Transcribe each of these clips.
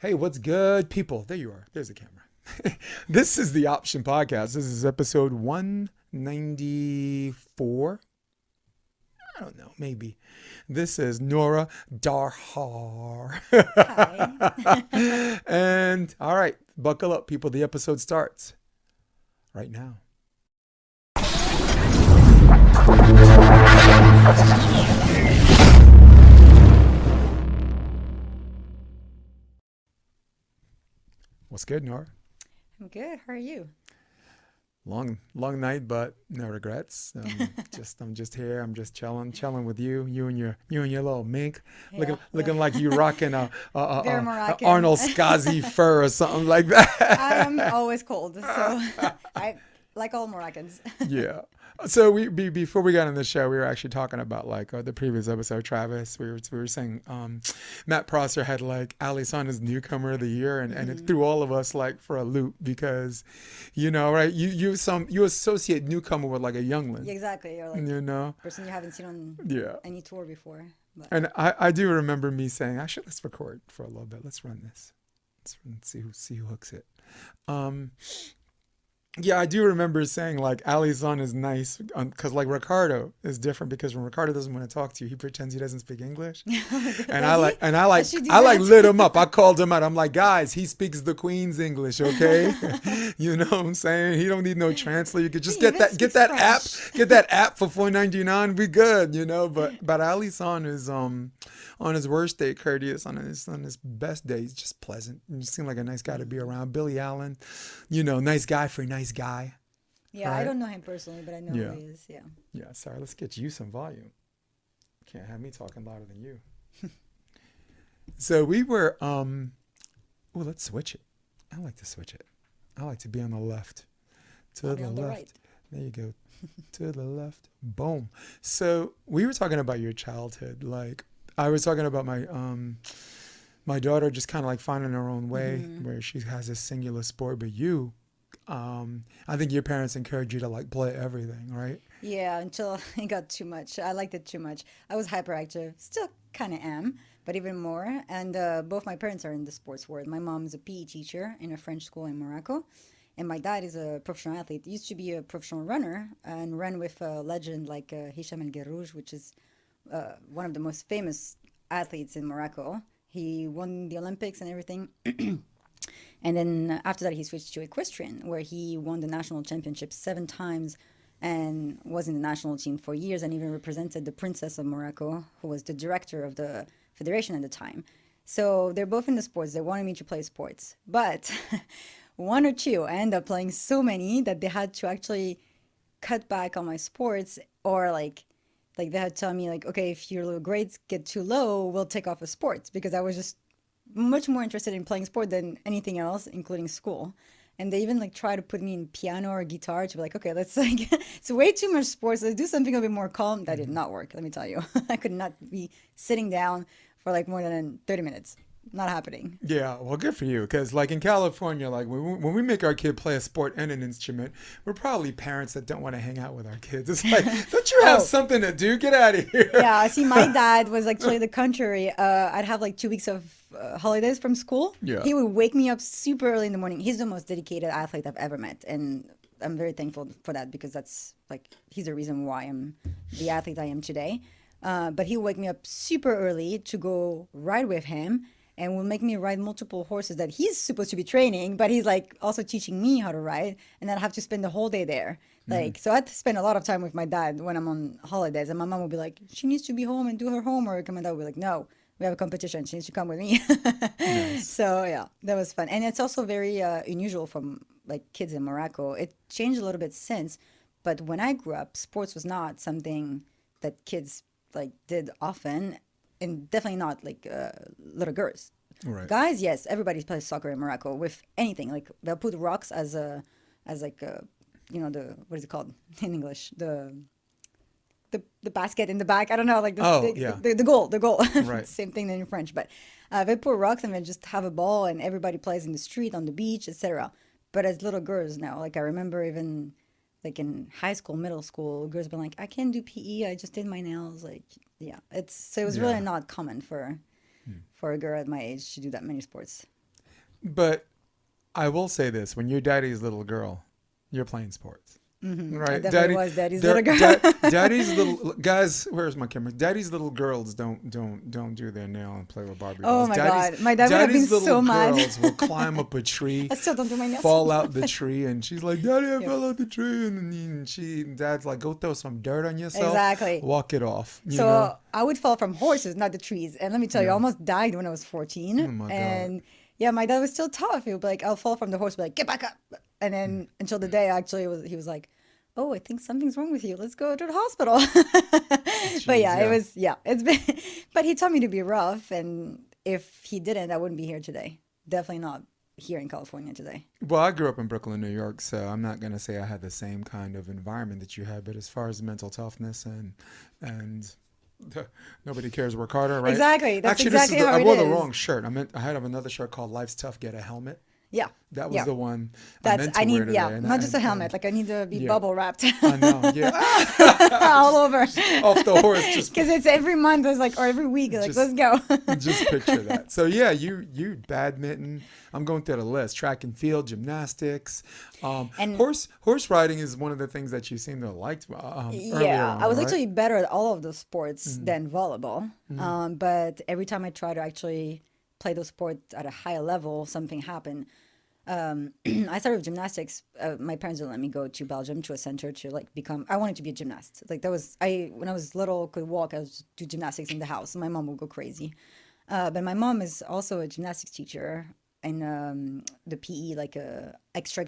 Hey, what's good, people? There you are. There's the camera. This is the Option Podcast. This is episode 194. I don't know, maybe. This is Nora Darrhar. Hi. And all right, buckle up, people. The episode starts right now. What's good, Nora? I'm good. How are you? Long night, but no regrets. I'm just here. I'm just chilling with you and your little mink, Yeah, looking like you rocking very a Moroccan. Arnold Skazi fur or something like I am that. always cold, so I like all Moroccans. Yeah. So before we got on the show, we were actually talking about like the previous episode. Travis, we were saying Matt Prosser had like Ali's on his newcomer of the year, and it threw all of us like for a loop because, right? You associate newcomer with like a youngling, Yeah, exactly. You're like you know. person you haven't seen on Yeah. any tour before. But And I do remember me saying, actually, let's record for a little bit. Let's run this. See who hooks it. Um, Yeah, I do remember saying like Alizon is nice because like Ricardo is different because when Ricardo doesn't want to talk to you, he pretends he doesn't speak English, and does he? I Does she do like that? lit him up. I called him out. I'm like, guys, he speaks the Queen's English, okay? You know what I'm saying? He don't need no translator. You could just He even speaks French. get that app for $4.99. We good, But Alizon is on his worst day courteous, on his best day he's just pleasant. You seem like a nice guy to be around. Billy Allen, nice guy for a nice guy. Yeah, I Right? don't know him personally, but I know Yeah. who he is. Yeah. Yeah, sorry, let's get you some volume. Can't have me talking louder than you. So we were let's switch it. I like to switch it. I like to be on the left. To I'll be the on the left. right. There you go. To the left. Boom. So we were talking about your childhood. Like I was talking about my daughter just kind of like finding her own way where she has a singular sport, but I think your parents encourage you to like play everything, right? Yeah, until it got too much. I liked it too much. I was hyperactive, still kind of am, but even more. And both my parents are in the sports world. My mom is a PE teacher in a French school in Morocco, and my dad is a professional athlete. He used to be a professional runner and ran with a legend like Hicham El Guerrouj, which is one of the most famous athletes in Morocco. He won the Olympics and everything. And then after that, he switched to equestrian, where he won the national championship 7 times and was in the national team for years and even represented the Princess of Morocco, who was the director of the federation at the time. So they're both in the sports. They wanted me to play sports. But one or two, I ended up playing so many that they had to actually cut back on my sports or like they had to tell me like, okay, if your little grades get too low, we'll take off of sports because I was just much more interested in playing sport than anything else, including school. And they even like try to put me in piano or guitar to be like, okay, let's like it's way too much sports. Let's do something a bit more calm. That did not work. Let me tell you, I could not be sitting down for like more than 30 minutes. Not happening. Yeah, well, good for you. Because, like in California, like when we make our kid play a sport and an instrument, we're probably parents that don't want to hang out with our kids. It's like, don't you have Oh, something to do? Get out of here. yeah. See, my dad was actually the contrary. I'd have like 2 weeks of holidays from school. Yeah. He would wake me up super early in the morning. He's the most dedicated athlete I've ever met, and I'm very thankful for that because that's like he's the reason why I'm the athlete I am today. But he would wake me up super early to go ride with him. And will make me ride multiple horses that he's supposed to be training, but he's like also teaching me how to ride, and I'd have to spend the whole day there. Like, so I had to spend a lot of time with my dad when I'm on holidays, and my mom would be like, "She needs to be home and do her homework," and my dad would be like, "No, we have a competition. She needs to come with me." Nice. So yeah, that was fun, and it's also very unusual from like kids in Morocco. It changed a little bit since, but when I grew up, sports was not something that kids like did often, and definitely not like little girls. Right. Guys, yes, everybody plays soccer in Morocco with anything. Like they'll put rocks as like the what is it called in English the basket in the back. I don't know, like Oh, yeah. the goal. Right. Same thing than in French, but they put rocks and they just have a ball, and everybody plays in the street, on the beach, etc. But as little girls now, like I remember even like in high school, middle school, girls been like, I can't do PE. I just did my nails. Like, yeah, it was really Yeah. not common for a girl at my age to do that many sports. But I will say this: when you're daddy's little girl, you're playing sports. I Right, definitely was daddy's little girl. daddy's little guys. Where's my camera? Daddy's little girls don't do their nail and play with Barbie Oh dolls. my God. My dad would have been Daddy's little so mad. girls will climb up a tree, I still don't do my nails. fall out the tree, and she's like, "Daddy, I fell out the tree," and Dad's like, "Go throw some dirt on yourself, Exactly. walk it off." You So know? I would fall from horses, not the trees. And let me tell you, I almost died when I was 14. Oh my God. And yeah, my dad was still tough. He would be like, I'll fall from the horse, be like, get back up. And then until the day actually he was like, oh, I think something's wrong with you. Let's go to the hospital. But it's been, but he taught me to be rough. And if he didn't, I wouldn't be here today. Definitely not here in California today. Well, I grew up in Brooklyn, New York, so I'm not gonna say I had the same kind of environment that you had. But as far as mental toughness and nobody cares, work harder, right? Exactly. That's Actually, exactly how I it wore the is. wrong shirt. I had another shirt called "Life's Tough, Get a Helmet." Yeah. That was Yeah. the one That's meant to wear today, and not just a helmet. Like I need to be yeah. bubble wrapped I know, yeah, all over. off the horse, just Because it's every month, it's like, or every week, like, Just- let's go. just picture that. So yeah, you badminton. I'm going through the list: track and field, gymnastics, And- horse riding is one of the things that you seem to have liked. Earlier Yeah, on, I was right? actually better at all of those sports Mm-hmm. than volleyball. But every time I try to actually play those sports at a higher level, something happened. I started with gymnastics. My parents didn't let me go to Belgium to a center to like become. I wanted to be a gymnast. Like that was when I was little, could walk. I was do gymnastics in the house. My mom would go crazy. But my mom is also a gymnastics teacher in the PE, like a extra.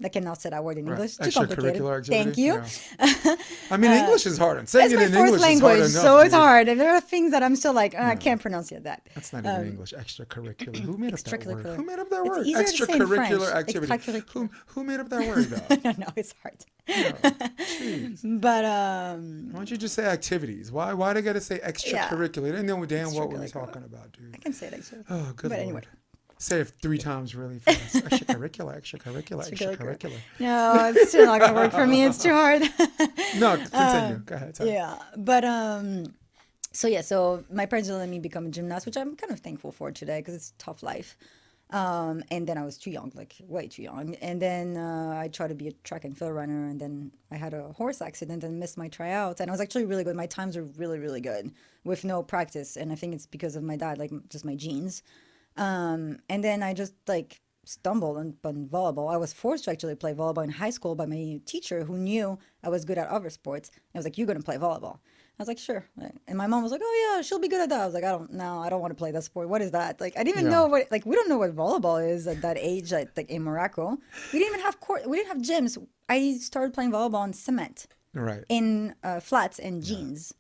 I cannot say that word in Right. English. Too complicated. Extracurricular activity. Thank you. Yeah. I mean, English is hard. And saying It's it my in fourth English is language, hard enough. so it's dude. hard. And there are things that I'm still like, I can't pronounce it that. That's not even English. Extracurricular. Who made up that word? Extracurricular. Who made up that It's word? easier to say in French. Extracurricular activity. Extracurricular. Who made up that word though? I don't know, it's hard. Jeez. But Why don't you just say activities? Why they gotta say extracurricular? They didn't know damn what we were talking about, dude. I can say it actually. Oh, good But lord. anyway. Say it 3 times really fast. Extracurricular. No, it's still not gonna work for me. It's too hard. No, continue. Go ahead. Tell me. Yeah, but so my parents didn't let me become a gymnast, which I'm kind of thankful for today because it's a tough life. And then I was too young, like way too young. And then I tried to be a track and field runner, and then I had a horse accident and missed my tryouts. And I was actually really good. My times were really, really good with no practice. And I think it's because of my dad, like just my genes. And then I just like stumbled on volleyball. I was forced to actually play volleyball in high school by my teacher who knew I was good at other sports. I was like, "You're going to play volleyball." I was like, "Sure." And my mom was like, "Oh yeah, she'll be good at that." I was like, I don't want to play that sport. What is that? Like, I didn't even know what, like, we don't know what volleyball is at that age, like in Morocco. We didn't even have court. We didn't have gyms. I started playing volleyball on cement Right. in flats and jeans.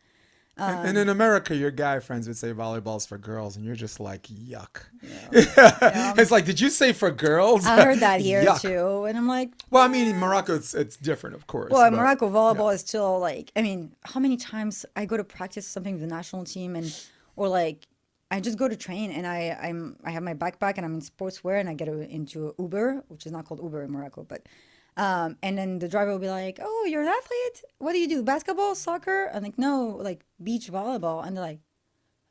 And in America, your guy friends would say volleyball's for girls, and you're just like, yuck. Yeah. It's like, did you say for girls? I heard that here Yuck. too, and I'm like, Well, I mean, in Morocco, it's different, of course. well, in but- Morocco, volleyball is still like, I mean, how many times I go to practice something with the national team, or like, I just go to train, and I have my backpack, and I'm in sportswear, and I get into Uber, which is not called Uber in Morocco, but. And then the driver will be like, "Oh, you're an athlete? What do you do? Basketball, soccer?" I'm like, "No, like beach volleyball." And they're like,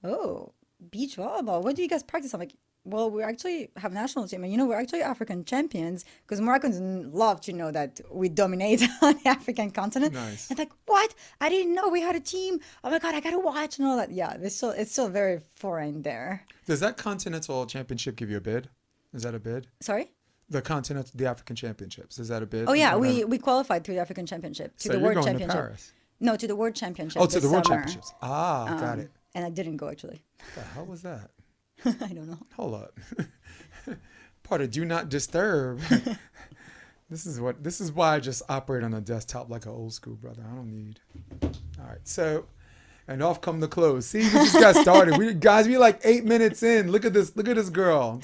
"Oh, beach volleyball. What do you guys practice?" I'm like, "Well, we actually have national team, and we're actually African champions because Moroccans love to know that we dominate on the African continent." Nice. And like, "What? I didn't know we had a team. Oh my God, I gotta watch and all that." Yeah, it's still very foreign there. Does that Continental Championship give you a bid? Is that a bid? Sorry. The African Championships. Is that a bid? Oh yeah, Whatever. we qualified to the African Championship, to So the you're World going Championship. to Paris. No, to the World Championship. Oh, to this the World summer. Championships. Got it. And I didn't go actually. The hell was that? I don't know. Hold up. Part of do not disturb. This is why I just operate on a desktop like an old school brother. I don't need. All right. So, and off come the clothes. See, we just got started. We like 8 minutes in. Look at this girl.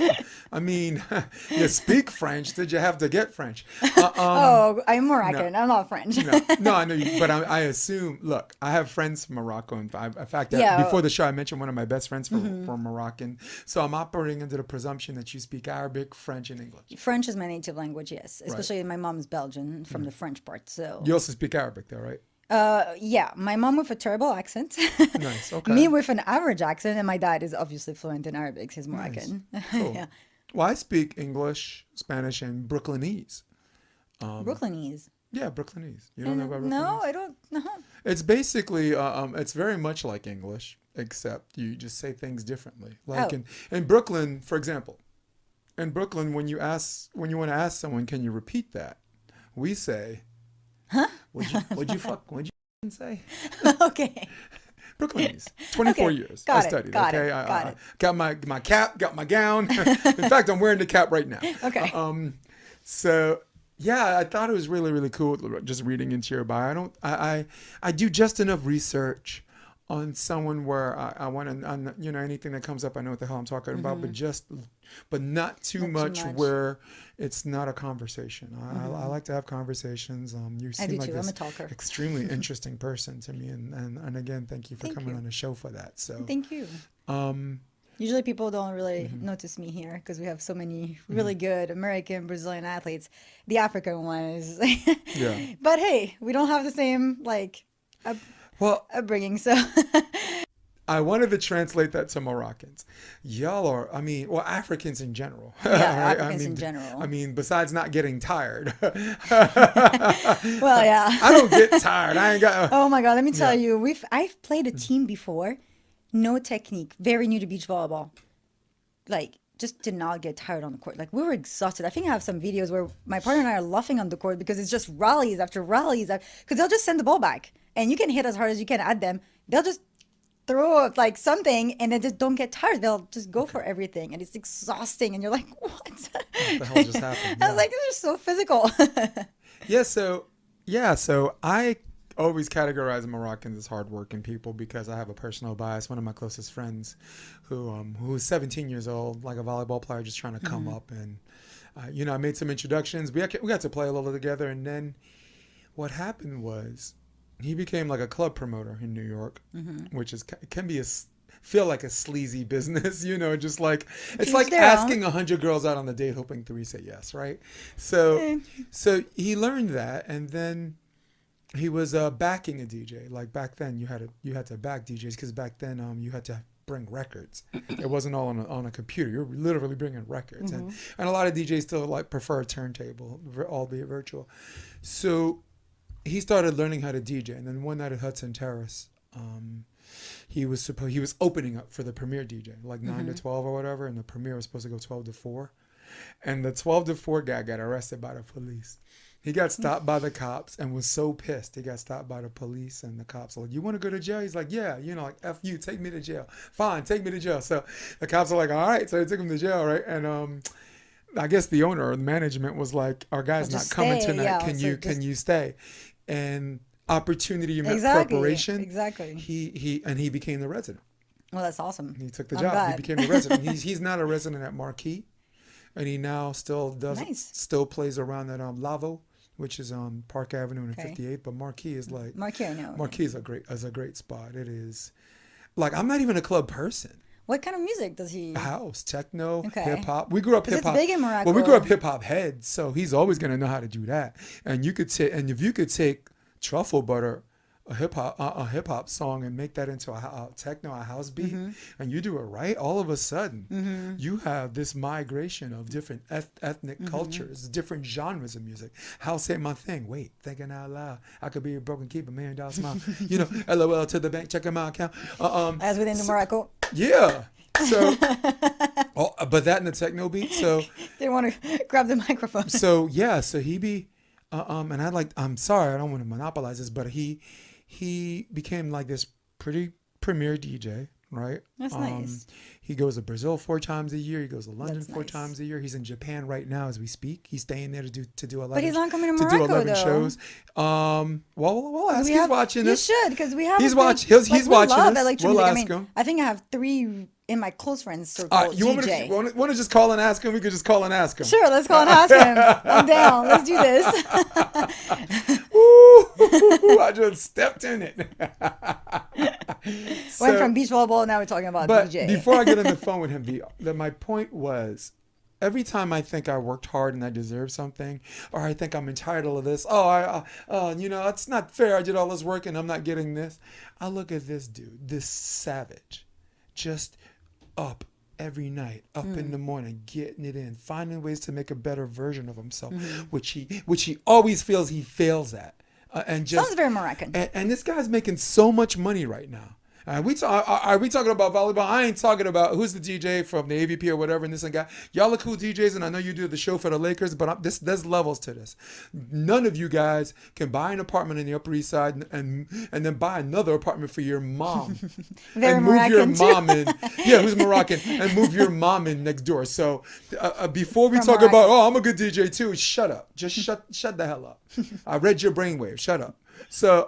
I mean, you speak French. Did you have to get French? Oh, I'm Moroccan. I'm not French. No, I know you, but I assume. Look, I have friends from Morocco. In fact, Yeah. before the show, I mentioned one of my best friends from Moroccan. So I'm operating under the presumption that you speak Arabic, French, and English. French is my native language, yes. Especially my mom's Belgian from the French part. So You also speak Arabic, though, right? Yeah, my mom with a terrible accent, Nice. me Okay. with an average accent, and my dad is obviously fluent in Arabic. He's Nice. Moroccan. Cool. Yeah, Well, I speak English, Spanish, and Brooklynese. Um, Brooklynese. yeah, Brooklynese. You don't know And about no, Brooklynese? I don't know. It's basically, it's very much like English, except you just say things differently. Like Oh, in Brooklyn, for example, in Brooklyn, when you want to ask someone, can you repeat that? We say, would you f***ing say? okay, Brooklynese. 24 okay, years. I got it, studied, got it, okay? got I it. got my cap, got my gown. In fact, I'm wearing the cap right now. Okay. So yeah, I thought it was really, really cool just reading into your bio. I do just enough research on someone where I want to, anything that comes up, I know what the hell I'm talking about, but not too Not too much much. where it's not a conversation. I like to have conversations. You I seem do like too. I'm a this talker. extremely interesting person to me, and again, thank you for Thank coming you. on the show for that. So, Thank you. um, Usually people don't really notice me here because we have so many really good American, Brazilian athletes. The African one is, yeah. but hey, we don't have the same like up- Well, upbringing. So I wanted to translate that to Moroccans. Y'all are, well, Africans in general, yeah, right? Africans in general. Besides not getting tired, Well, yeah. I don't get tired. I ain't got, Oh my God, let me tell yeah. you, I've played a team before, no technique, very new to beach volleyball. Like just did not get tired on the court. Like we were exhausted. I think I have some videos where my partner and I are laughing on the court because it's just rallies after rallies. Because they'll just send the ball back, and you can hit as hard as you can at them. They'll just throw up like something, and then just don't get tired. They'll just go for everything, and it's exhausting. And you're like, what? What the hell just happened? I was Yeah. like, this is so physical. Yeah, so I always categorize Moroccans as hardworking people because I have a personal bias. One of my closest friends, who's 17 years old, like a volleyball player, just trying to come up, and I made some introductions. We got to play a little together, and then what happened was he became like a club promoter in New York, which can be feel like a sleazy business, just like it's Each like their asking own. 100 girls out on a date hoping three say yes, right? So Eh, so he learned that, and then he was backing a DJ. Like back then, you had to back DJs because back then you had to bring records. It wasn't all on a computer. You're literally bringing records, and a lot of DJs still like prefer a turntable, albeit virtual. So he started learning how to DJ, and then one night at Hudson Terrace, he was opening up for the premiere DJ, like 9 to 12 or whatever, and the premiere was supposed to go 12 to 4, and the 12 to 4 guy got arrested by the police. He got stopped by the cops and was so pissed. He got stopped by the police, and the cops are like, "You want to go to jail?" He's like, "Yeah, like F you, take me to jail." Fine, take me to jail. So the cops are like, "All right." So they took him to jail, right? And I guess the owner or the management was like, "Our I'll guy's not just coming stay. tonight. Yeah. Can So you just stay?" And opportunity met exactly, preparation. exactly. He became the resident. Well, that's awesome. He took the I'm job. He glad. became the resident. He's not a resident at Marquee, and he now Nice. still plays around at Lavo, which is on Park Avenue and Okay. 58. But Marquee is like Marquis, I know. Marquee is a great spot. It is like I'm not even a club person. What kind of music does he? House, techno, Okay. hip hop. We grew up 'Cause hip it's hop. big in Morocco. Well, we grew up hip hop heads, so he's always gonna know how to do that. And if you could take truffle butter, a hip hop song, and make that into a techno, a house beat, and you do it right, all of a sudden you have this migration of different ethnic cultures, different genres of music. House ain't my thing. Wait, thinking out loud. I could be a broken keep, $1 million smile. LOL to the bank, check my account. As within the Morocco. Yeah. So, but that and the techno beat. So, They want to grab the microphone. so he be, and I'm sorry, I don't want to monopolize this, but he became like this pretty premier DJ, right? That's nice. He goes to Brazil 4 times a year. He goes to London That's four nice. times a year. He's in Japan right now as we speak. He's staying there to do 11. But he's not coming to to do Morocco 11 though. shows. We'll ask. We He's have, watching you this. should, because we have. He's a big- watch- he's like, we watching love this. electronic We'll music. ask him. I think I have 3 in my close friends circle. You want DJ. to just call and ask him? We could just call and ask him. Sure, let's call and ask him. I'm down. Let's do this. Ooh, I just stepped in it. Went from beach volleyball, now we're talking about But DJ. before I get on the phone with him, my point was, every time I think I worked hard and I deserve something, or I think I'm entitled to this, it's not fair. I did all this work and I'm not getting this. I look at this dude, this savage, just up every night, up in the morning, getting it in, finding ways to make a better version of himself, which he always feels he fails at. And just Sounds very Moroccan. And this guy's making so much money right now. Are we talking about volleyball? I ain't talking about who's the DJ from the AVP or whatever and this and that. Y'all are cool DJs, and I know you do the show for the Lakers, but there's levels to this. None of you guys can buy an apartment in the Upper East Side and then buy another apartment for your mom. Very and move Moroccan your mom in. Yeah, who's Moroccan, and move your mom in next door. So before we talk about, I'm a good DJ too, shut up. Just shut the hell up. I read your brainwave. Shut up. So,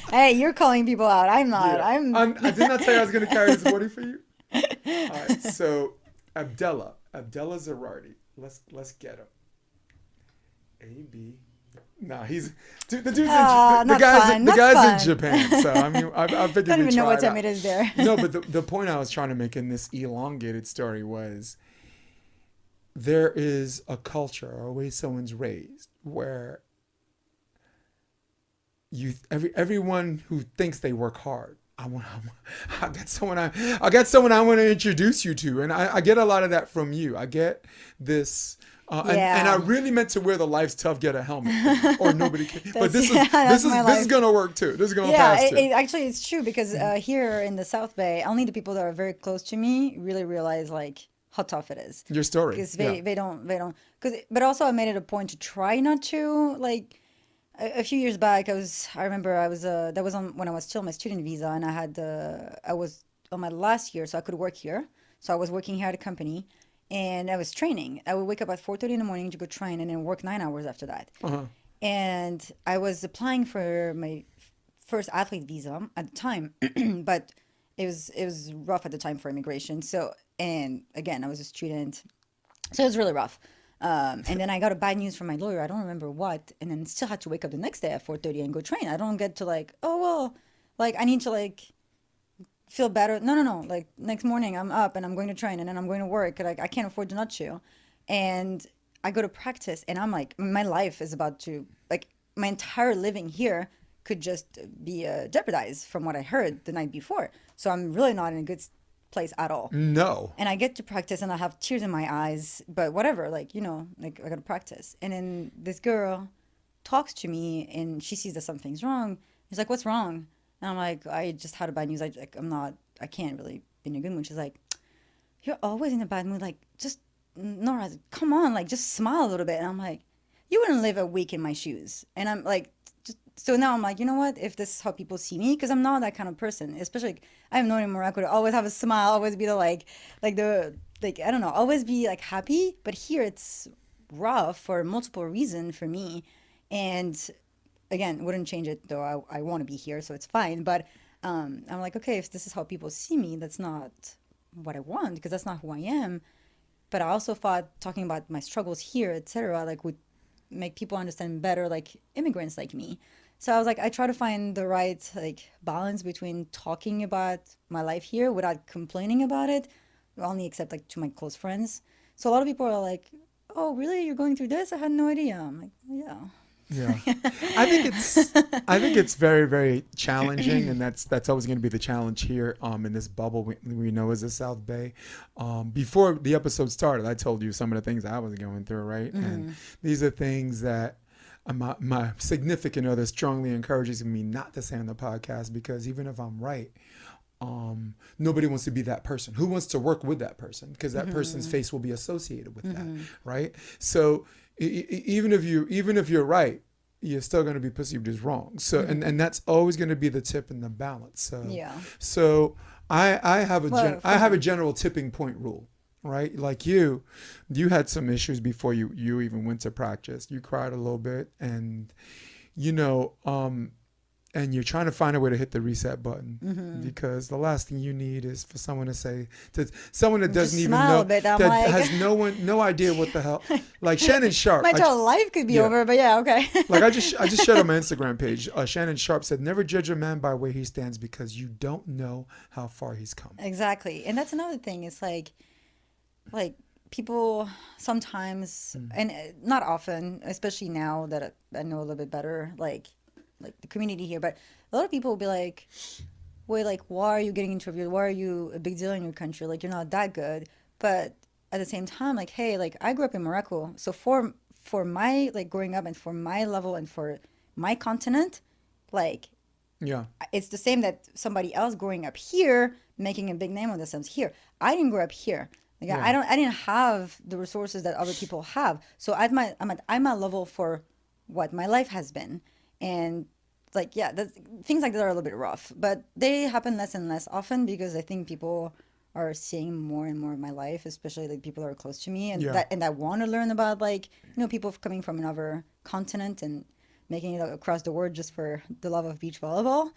hey, you're calling people out. I'm not. Yeah. I did not tell you I was going to carry this morning for you. All right. So, Abdullah Zarardi. Let's get him. AB. Nah, the dude's the guy's in Japan. So I mean, I figured don't even know what time out. it is there. No, but the point I was trying to make in this elongated story was there is a culture or a way someone's raised where everyone who thinks they work hard. I got someone I want to introduce you to, and I get a lot of that from you. I get this, and I really meant to wear the Life's Tough Get a helmet thing, or nobody can. But this is gonna work too. This is gonna pass too. Actually, it's true because here in the South Bay, only the people that are very close to me really realize like how tough it is. Your story, because they don't. But also I made it a point to try not to like. A few years back, I remember that was on when I was still on my student visa, and I was on my last year, so I could work here. So I was working here at a company, and I was training. I would wake up at 4:30 in the morning to go train, and then work 9 hours after that. And I was applying for my first athlete visa at the time, but it was rough at the time for immigration. So, and again, I was a student, so it was really rough. And then I got a bad news from my lawyer. I don't remember what. And then still had to wake up the next day at 4:30 and go train. I don't get to like, I need to like feel better. No. Like next morning I'm up and I'm going to train and then I'm going to work. Like I can't afford not to. And I go to practice and I'm like, my life is about to, like my entire living here could just be jeopardized from what I heard the night before. So I'm really not in a good place at all. No. And I get to practice and I have tears in my eyes, but whatever, like I got to practice. And then this girl talks to me and she sees that something's wrong. She's like, "What's wrong?" And I'm like, "I just had a bad news. I can't really be in a good mood." She's like, "You're always in a bad mood. Like, just, Nora, come on, like, just smile a little bit." And I'm like, "You wouldn't live a week in my shoes." And I'm like, so now I'm like, you know what? If this is how people see me, because I'm not that kind of person. Especially, I'm known in Morocco to always have a smile, always be I don't know, always be like happy. But here it's rough for multiple reasons for me, and again, wouldn't change it though. I want to be here, so it's fine. But I'm like, okay, if this is how people see me, that's not what I want, because that's not who I am. But I also thought talking about my struggles here, etc., like would make people understand better, like immigrants like me. So I was like, I try to find the right like balance between talking about my life here without complaining about it, only except like to my close friends. So a lot of people are like, "Oh, really? You're going through this? I had no idea." I'm like, "Yeah." Yeah, I think it's very, very challenging, and that's always going to be the challenge here in this bubble we know as the South Bay. Before the episode started, I told you some of the things I was going through, right? And these are things that my significant other strongly encourages me not to say on the podcast, because even if I'm right, nobody wants to be that person. Who wants to work with that person? Because that person's face will be associated with that, right? So even if you're right, you're still going to be perceived as wrong. So and that's always going to be the tip and the balance. So yeah. So I have a general tipping point rule, right? Like you had some issues before you even went to practice. You cried a little bit, and and you're trying to find a way to hit the reset button, because the last thing you need is for someone to say to someone that doesn't even know, that like, has no idea what the hell. Like Shannon Sharp. My whole life could be over, but yeah, okay. Like I just shared on my Instagram page. Shannon Sharp said, "Never judge a man by where he stands, because you don't know how far he's come." Exactly, and that's another thing. It's like people sometimes, and not often, especially now that I know a little bit better, like the community here, but a lot of people will be like, wait, like, why are you getting interviewed? Why are you a big deal in your country? Like, you're not that good. But at the same time, like, hey, like, I grew up in Morocco. So for my, like, growing up and for my level and for my continent, like, Yeah. it's the same that somebody else growing up here making a big name of themselves here. I didn't grow up here. Like, Yeah. I didn't have the resources that other people have. So I'm at level for what my life has been. And like, yeah, things like that are a little bit rough, but they happen less and less often because I think people are seeing more and more of my life, especially like people that are close to me and Yeah. that want to learn about, like, people coming from another continent and making it across the world just for the love of beach volleyball.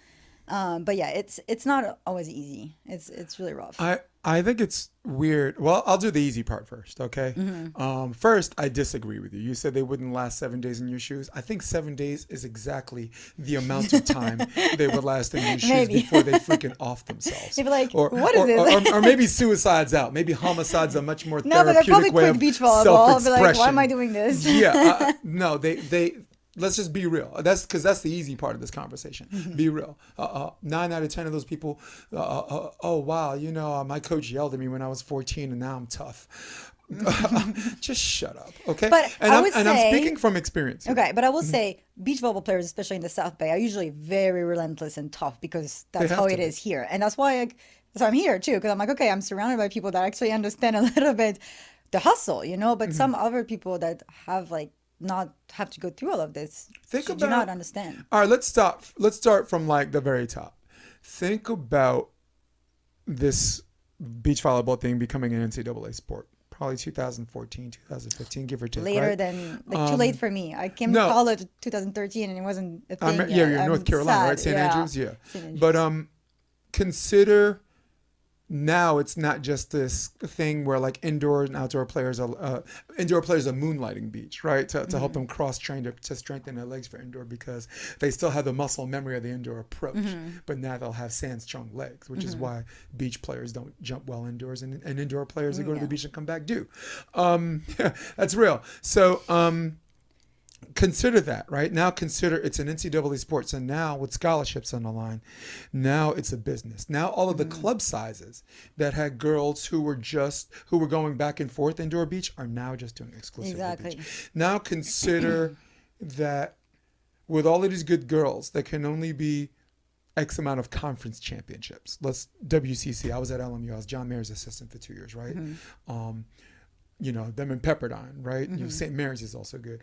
But yeah, it's not always easy. It's really rough. I think it's weird. Well, I'll do the easy part first, okay? First, I disagree with you. You said they wouldn't last 7 days in your shoes. I think 7 days is exactly the amount of time they would last in your shoes Maybe. before they freaking off themselves. They'd be like, or, "What is this?" Or maybe suicide's out. Maybe homicide's a much more No, but they're probably therapeutic way quick of beach volleyball. I'll be self-expression. like, why am I doing this? Yeah, no, they. Let's just be real. That's because that's the easy part of this conversation. Be real. 9 out of 10 of those people, oh wow, my coach yelled at me when I was 14, and now I'm tough. Just shut up, okay? But I'm speaking from experience. Okay, but I will say beach volleyball players, especially in the South Bay, are usually very relentless and tough because that's have how to it be. is here, and that's why so I'm here too, because I'm like, okay, I'm surrounded by people that actually understand a little bit the hustle, but some other people that have not have to go through all of this do not understand. All right, let's start from like the very top. Think about this beach volleyball thing becoming an NCAA sport. Probably 2014, 2015, give or take. Later right? than too late for me. I came no. to college in 2013 and it wasn't a thing. Yeah, you're in North Carolina, right? St. Andrews, yeah. St. Andrews. But consider now it's not just this thing where like indoor and outdoor players are moonlighting beach, right? To help them cross train to strengthen their legs for indoor because they still have the muscle memory of the indoor approach, but now they'll have sand strong legs, which is why beach players don't jump well indoors and indoor players that go to the beach and come back do. That's real. So consider that, right? Now consider it's an NCAA sport. So now with scholarships on the line, now it's a business. Now all of the club sizes that had girls who were going back and forth indoor beach are now just doing exclusive beach. Now consider that with all of these good girls, there can only be X amount of conference championships. WCC. I was at LMU. I was John Mayer's assistant for 2 years, right? Them in Pepperdine, right? St. Mary's is also good.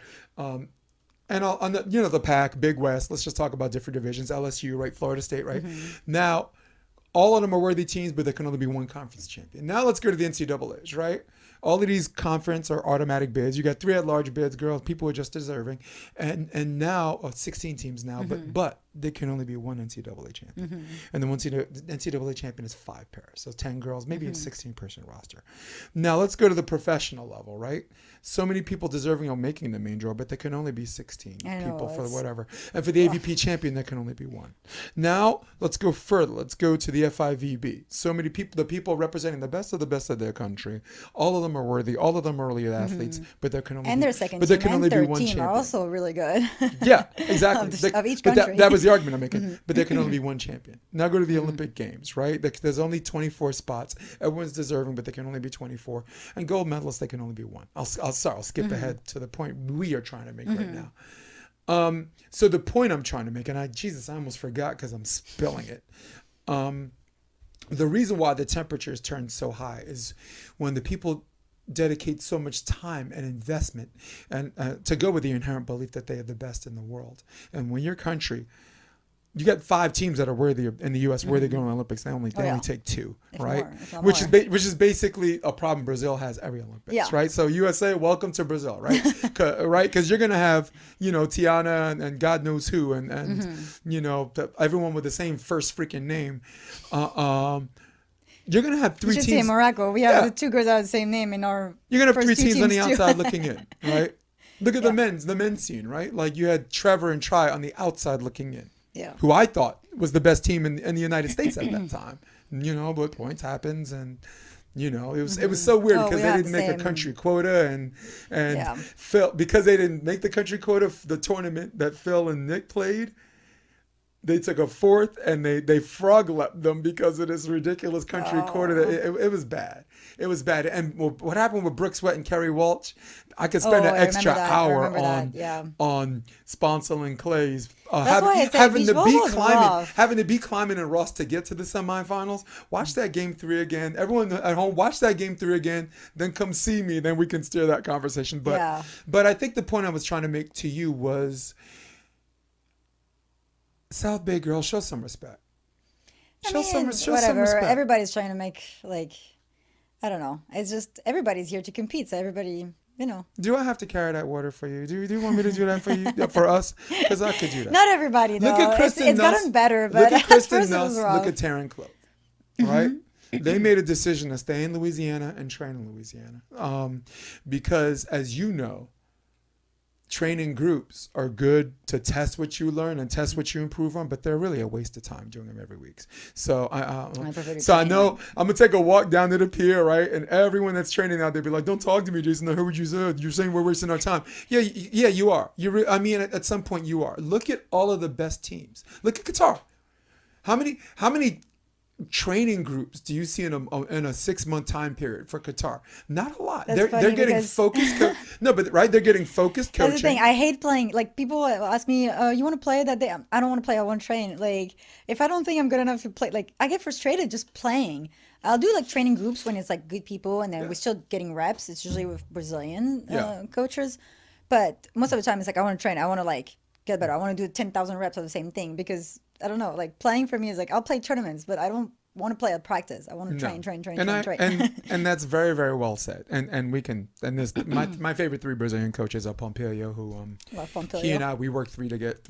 And on the, the Pac, Big West, let's just talk about different divisions. LSU, right? Florida State, right? Now, all of them are worthy teams, but there can only be one conference champion. Now let's go to the NCAAs, right? All of these conference are automatic bids. You got 3 at-large bids, girls, people who are just deserving. And now, 16 teams now, but there can only be one NCAA champion. And the NCAA champion is 5 pairs. So 10 girls, maybe a 16-person roster. Now let's go to the professional level, right? So many people deserving of making the main draw, but there can only be 16 people for whatever. And for the AVP champion, there can only be 1. Now let's go further. Let's go to the FIVB. So many people, the people representing the best of their country, all of them are worthy. All of them are elite athletes, but there can only their second team and third team are also really good. Yeah, exactly. of each country. That was the argument I'm making. But there can only be one champion. Now go to the Olympic Games, right? There's only 24 spots. Everyone's deserving, but there can only be 24. And gold medalists, there can only be 1. I'll skip ahead to the point we are trying to make right now. So the point I'm trying to make, and I almost forgot because I'm spilling it. The reason why the temperatures turn so high is when the people dedicate so much time and investment and to go with the inherent belief that they are the best in the world. And when your country, you got 5 teams that are worthy in the U.S. worthy of going to the Olympics. They only take 2, right? Which is basically a problem Brazil has every Olympics, right? So USA, welcome to Brazil, right? Right? Because you're gonna have Tiana and God knows who and everyone with the same first freaking name. You're gonna have 3 teams. You should say Morocco. We have the 2 girls that have the same name in our. You're gonna have 3 teams on the too. outside looking in, right? Look at the men's scene, right? Like you had Trevor and Tri on the outside looking in. Yeah. Who I thought was the best team in the United States at that time. But points happens and It was so weird Oh, because we they have didn't the make a same. country quota and Yeah. Phil, because they didn't make the country quota, the tournament that Phil and Nick played, they took a fourth and they frog leapt them because of this ridiculous country quota. Oh. It was bad. It was bad. And what happened with Brooke Sweat and Kerry Walsh, I could spend an I extra remember that. I hour remember that. Yeah. on Sponcil and Clay's That's why I said having beach to be volleyball is climbing, rough. having to be climbing in Ross to get to the semifinals. Watch that game 3 again. Everyone at home, watch that game 3 again. Then come see me. Then we can steer that conversation. But Yeah. but I think the point I was trying to make to you was, South Bay girls, show some respect. Show some Whatever. respect. Everybody's trying to make, like, I don't know. It's just everybody's here to compete, so everybody, Do I have to carry that water for you? Do you want me to do that for you, for us? Because I could do that. Not everybody though. Look at Kristen It's Nuss. gotten better, Look but at at Kristen first it was Nuss. rough. Look at Taryn Clove. Right? They made a decision to stay in Louisiana and train in Louisiana. Because, as you know, training groups are good to test what you learn and test what you improve on, but they're really a waste of time doing them every week. So I know I'm gonna take a walk down to the pier, right? And everyone that's training out there be like, "Don't talk to me, Jason. I heard what you said. You're saying we're wasting our time." Yeah, you are. At some point you are. Look at all of the best teams. Look at Qatar. How many training groups do you see in a 6-month time period for Qatar? Not a lot. That's funny They're getting because- focused. No, but right, they're getting focused coaching. That's the thing. I hate playing. Like, people ask me, "You want to play that day?" I don't want to play. I want to train. Like, if I don't think I'm good enough to play, like, I get frustrated just playing. I'll do like training groups when it's like good people, and then we're still getting reps. It's usually with Brazilian coaches, but most of the time it's like I want to train. I want to like get better. I want to do 10,000 reps of the same thing because I don't know. Like, playing for me is like I'll play tournaments, but I don't want to play at practice. I want to train. And that's very, very well said. And we can, and this, my favorite 3 Brazilian coaches are Pompilio, who Love Pompilio. he and I, we worked 3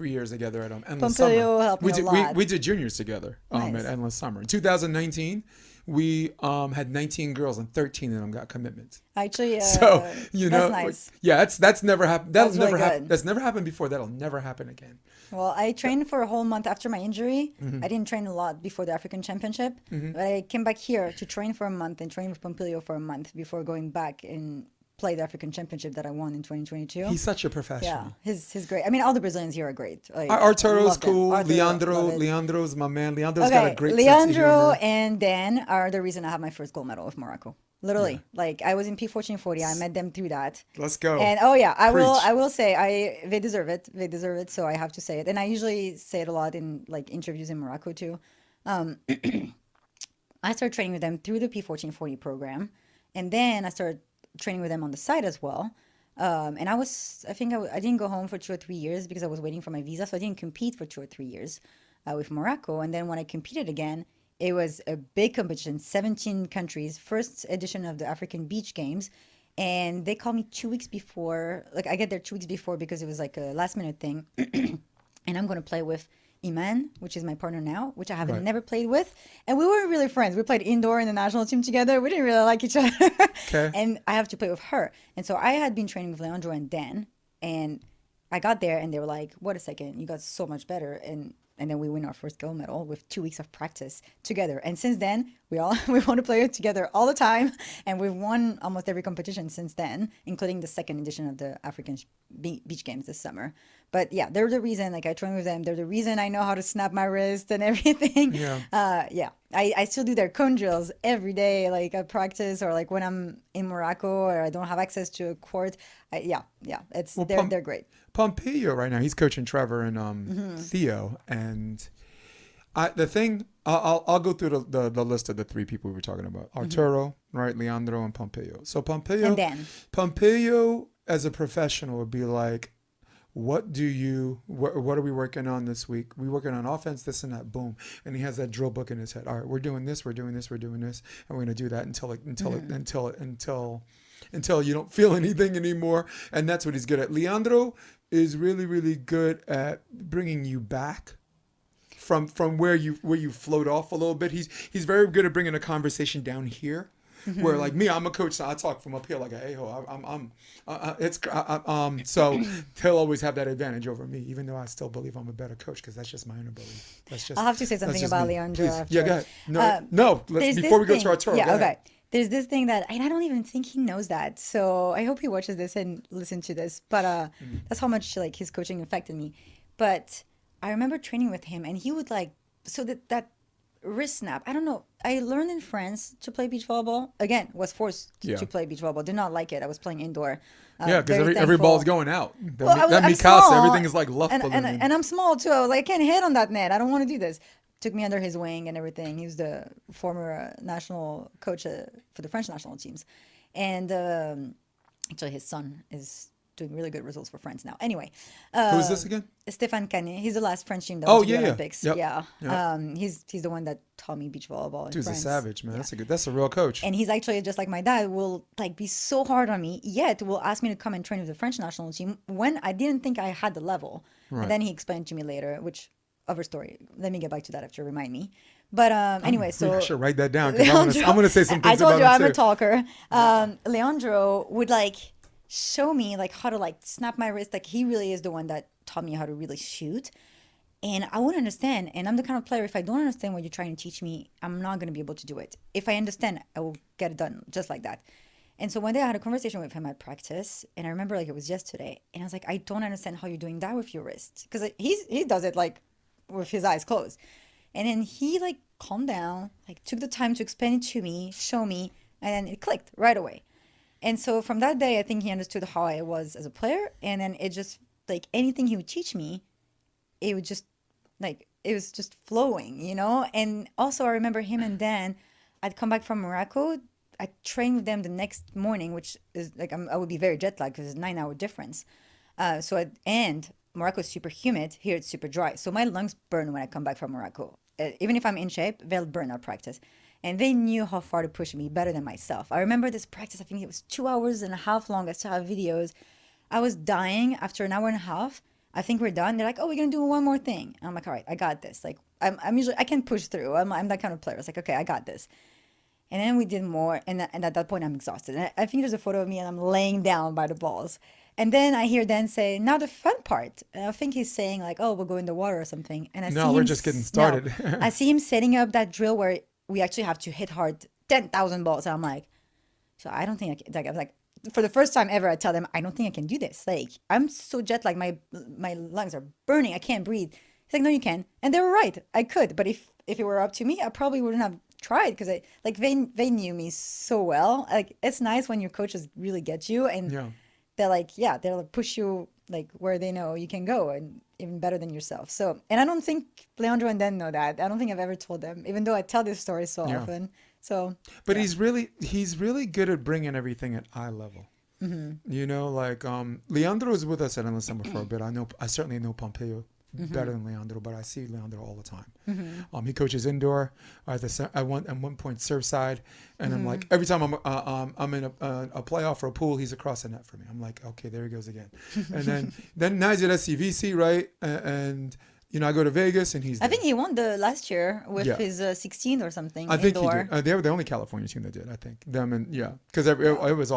years together at Endless Pompilio Summer. helped me a lot. We did juniors together Nice. at Endless Summer. In 2019, we had 19 girls and 13 of them got commitments. Actually, So that's nice. Yeah, that's never happened. That'll That's never really happen. good. That's never happened before. That'll never happen again. Well, I trained for a whole month after my injury. Mm-hmm. I didn't train a lot before the African Championship, but I came back here to train for a month and train with Pompilio for a month before going back and play the African Championship that I won in 2022. He's such a professional. Yeah, he's great. I mean, all the Brazilians here are great. Like, Arturo's love them. cool. Arturo, love it. Leandro's my man. Leandro's got a great sense of Leandro humor. and Dan are the reason I have my first gold medal with Morocco. Literally, like I was in P1440. I met them through that. Let's go. And I Preach. will say they deserve it. They deserve it. So I have to say it. And I usually say it a lot in like interviews in Morocco too. I started training with them through the P1440 program, and then I started training with them on the side as well. And I didn't go home for 2 or 3 years because I was waiting for my visa, so I didn't compete for 2 or 3 years with Morocco. And then when I competed again, it was a big competition, 17 countries, first edition of the African Beach Games. And they called me 2 weeks before. Like, I get there 2 weeks before because it was like a last minute thing. And I'm going to play with Iman, which is my partner now, which I haven't never played with. And we weren't really friends. We played indoor in the national team together. We didn't really like each other. Okay. And I have to play with her. And so I had been training with Leandro and Dan. And I got there and they were like, "What a second, you got so much better." And then we win our first gold medal with 2 weeks of practice together. And since then, we want to play together all the time. And we've won almost every competition since then, including the second edition of the African Beach Games this summer. But yeah, they're the reason, like, I train with them. They're the reason I know how to snap my wrist and everything. Yeah. I still do their cone drills every day, like at practice, or like when I'm in Morocco or I don't have access to a court. They're great. Pompilio right now, he's coaching Trevor and Theo, and I'll go through the list of the 3 people we were talking about: Arturo, right, Leandro, and Pompilio. So Pompilio, And Dan. Pompilio as a professional would be like, what are we working on this week? We working on offense, this and that, boom. And he has that drill book in his head. All right, we're doing this, we're doing this, we're doing this, and we're gonna do that until you don't feel anything anymore. And that's what he's good at. Leandro is really, really good at bringing you back from where you float off a little bit. He's very good at bringing a conversation down here. Where, like me, I'm a coach, so I talk from up here like a a-hole. So he'll always have that advantage over me, even though I still believe I'm a better coach, because that's just my inner belief. I'll have to say something about Leandro Please. after. Yeah, go ahead. Before we go to Arturo, Yeah, go ahead. okay. there's this thing that, and I don't even think he knows that. So I hope he watches this and listens to this. But that's how much like his coaching affected me. But I remember training with him, and he would like so that wrist snap. I don't know. I learned in France to play beach volleyball. Again, was forced to play beach volleyball. Did not like it. I was playing indoor. Yeah, because every ball's going out. Well, that I'm Mikasa, small, everything is like left and I'm small too. I was like, I can't hit on that net. I don't want to do this. Took me under his wing and everything. He was the former national coach for the French national teams, and actually his son is doing really good results for France now. Anyway, Who is this again? Stéphane Canet. He's the last French team that went to the Olympics. Yep. Yeah, he's the one that taught me beach volleyball in Dude's France. a savage, man. That's a real coach. And he's actually just like my dad. Will like be so hard on me, yet will ask me to come and train with the French national team when I didn't think I had the level. Right. And then he explained to me later, which other story. Let me get back to that after you remind me. But anyway, so I should write that down because I'm gonna say some things I told you about I'm him a talker. Leandro would like show me like how to like snap my wrist. Like he really is the one that taught me how to really shoot. And I wouldn't understand. And I'm the kind of player, if I don't understand what you're trying to teach me, I'm not going to be able to do it. If I understand, I will get it done just like that. And so one day I had a conversation with him at practice. And I remember like it was yesterday. And I was like, I don't understand how you're doing that with your wrist. Because he does it like with his eyes closed. And then he like calmed down, like took the time to explain it to me, show me. And then it clicked right away. And so from that day, I think he understood how I was as a player. And then it just like anything he would teach me, it would just like it was just flowing, you know. And also I remember him and Dan, I'd come back from Morocco. I trained with them the next morning, which is like I would be very jet lagged because it's a 9-hour difference. And Morocco is super humid. Here it's super dry, so my lungs burn when I come back from Morocco. Even if I'm in shape, they'll burn at practice. And they knew how far to push me better than myself. I remember this practice. I think it was 2 hours and a half long. I still have videos. I was dying after an hour and a half. I think we're done. They're like, oh, we're going to do one more thing. And I'm like, all right, I got this. Like, I'm usually, I can push through. I'm that kind of player. It's like, okay, I got this. And then we did more. And at that point, I'm exhausted. And I think there's a photo of me and I'm laying down by the balls. And then I hear Dan say, now the fun part. And I think he's saying like, oh, we'll go in the water or something. And we're just getting started. No, I see him setting up that drill where we actually have to hit hard 10,000 balls. And I'm like, so I don't think I can. Like, I was like, for the first time ever, I tell them, I don't think I can do this. Like, I'm so jet lagged. My lungs are burning. I can't breathe. He's like, no, you can. And they were right. I could. But if it were up to me, I probably wouldn't have tried because they knew me so well. Like, it's nice when your coaches really get you and they're like, they'll push you like where they know you can go and even better than yourself. So, and I don't think Leandro and Dan know that. I don't think I've ever told them, even though I tell this story so often. So, but he's really good at bringing everything at eye level. Mm-hmm. You know, like Leandro is with us at Ensemble for a bit. I certainly know Pompeo better than Leandro, but I see Leandro all the time. Mm-hmm. He coaches indoor at one point serve side, and I'm like every time I'm in a playoff or a pool, he's across the net for me. I'm like, okay, there he goes again. And then now he's at SCVC, right? And you know, I go to Vegas and he's there. I think he won the last year with his 16 or something. I think indoor. he did. They were the only California team that did. I think them and because it was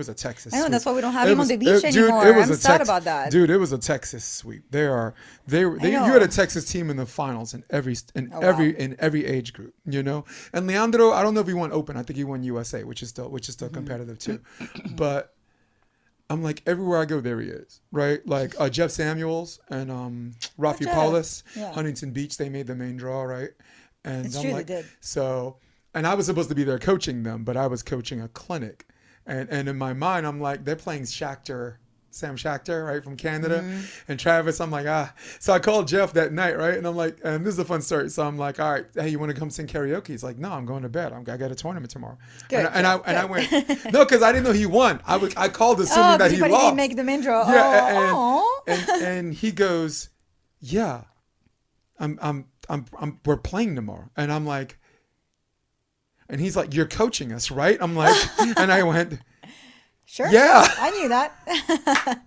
a Texas. I know sweep. that's why we don't have him on the beach anymore. Dude, I'm sad about that. Dude, it was a Texas sweep. You had a Texas team in the finals in every age group. You know, and Leandro, I don't know if he won Open. I think he won USA, which is still competitive too, but. I'm like, everywhere I go, there he is, right? Like Jeff Samuels and Rafi Paulus, Huntington Beach, they made the main draw, right? And it's I'm true, like, they did. So, and I was supposed to be there coaching them, but I was coaching a clinic. And in my mind, I'm like, they're playing Sam Schachter, right, from Canada, and Travis. I'm like, So I called Jeff that night, right, and I'm like, and this is a fun story. So I'm like, all right, hey, you want to come sing karaoke? He's like, no, I'm going to bed. I got a tournament tomorrow. Good, and I went, no, because I didn't know he won. I called assuming that he lost. He didn't make the main draw. Yeah, and he goes, yeah, we're playing tomorrow, and I'm like, and he's like, you're coaching us, right? I'm like, and I went. Sure. Yeah. I knew that.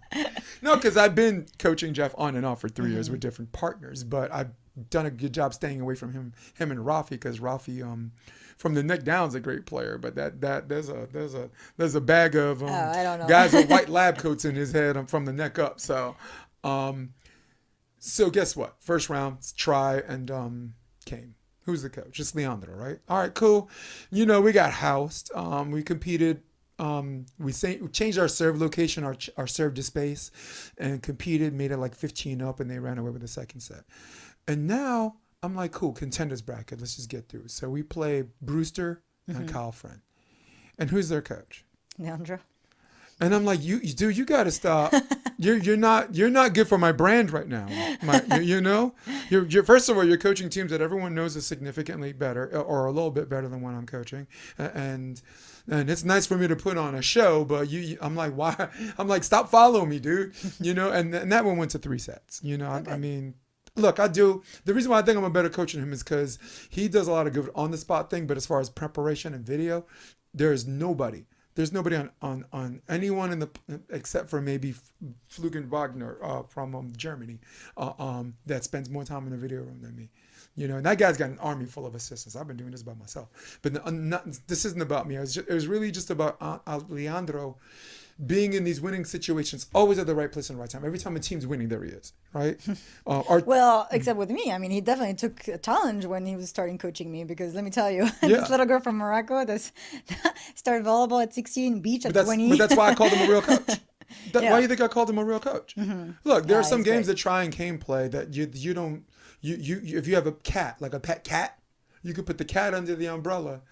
No, because I've been coaching Jeff on and off for 3 years with different partners, but I've done a good job staying away from him and Rafi, because Rafi, from the neck down, is a great player, but that there's a bag of I don't know. guys with white lab coats in his head from the neck up. So, so guess what? First round, try and came. Who's the coach? It's Leandro, right? All right, cool. You know, we got housed. We competed. We changed our serve location, our serve to space, and competed, made it like 15 up, and they ran away with the second set. And now I'm like, cool, contenders bracket. Let's just get through. So we play Brewster and Kyle Friend. And who's their coach? Leandro. And I'm like, dude, you got to stop. You're not good for my brand right now. You're first of all, you're coaching teams that everyone knows is significantly better or a little bit better than what I'm coaching, and it's nice for me to put on a show, but I'm like, why? I'm like, stop following me, dude. And that one went to 3 sets. Okay. I mean. Look, the reason why I think I'm a better coach than him is because he does a lot of good on the spot thing, but as far as preparation and video, there's nobody on anyone except for maybe Flugen Wagner from Germany that spends more time in the video room than me. And that guy's got an army full of assistants. I've been doing this by myself, but this isn't about me. It was really just about Leandro being in these winning situations, always at the right place and the right time. Every time a team's winning, there he is, right? Well, except with me. I mean, he definitely took a challenge when he was starting coaching me, because let me tell you, this little girl from Morocco that started volleyball at 16, beach at 20. But that's why I called him a real coach. Why do you think I called him a real coach? Mm-hmm. Look, there are some games that try and cane play that you don't, if you have a cat, like a pet cat, you could put the cat under the umbrella,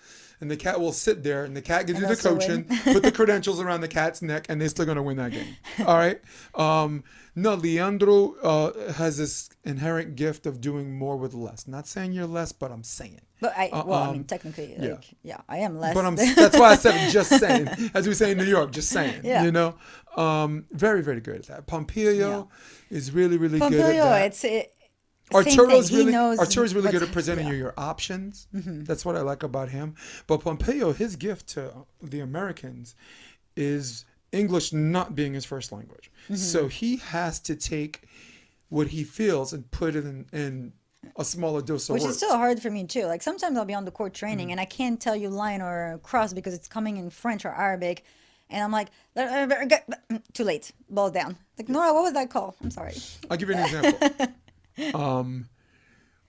and the cat will sit there, and the cat gives you the coaching, put the credentials around the cat's neck, and they're still going to win that game. All right? No, Leandro has this inherent gift of doing more with less. Not saying you're less, but I'm saying. But I mean, technically, I am less. But that's why I said just saying. As we say in New York, just saying. Yeah. Very, very good at that. Pompilio is really, really good at that. Arturo's really good at presenting you your options. Mm-hmm. That's what I like about him. But Pompilio, his gift to the Americans is English not being his first language. Mm-hmm. So he has to take what he feels and put it in a smaller dose of words. Which is still hard for me too. Like sometimes I'll be on the court training and I can't tell you line or cross because it's coming in French or Arabic. And I'm like, too late, ball down. Like, Nora, what was that call? I'm sorry. I'll give you an example.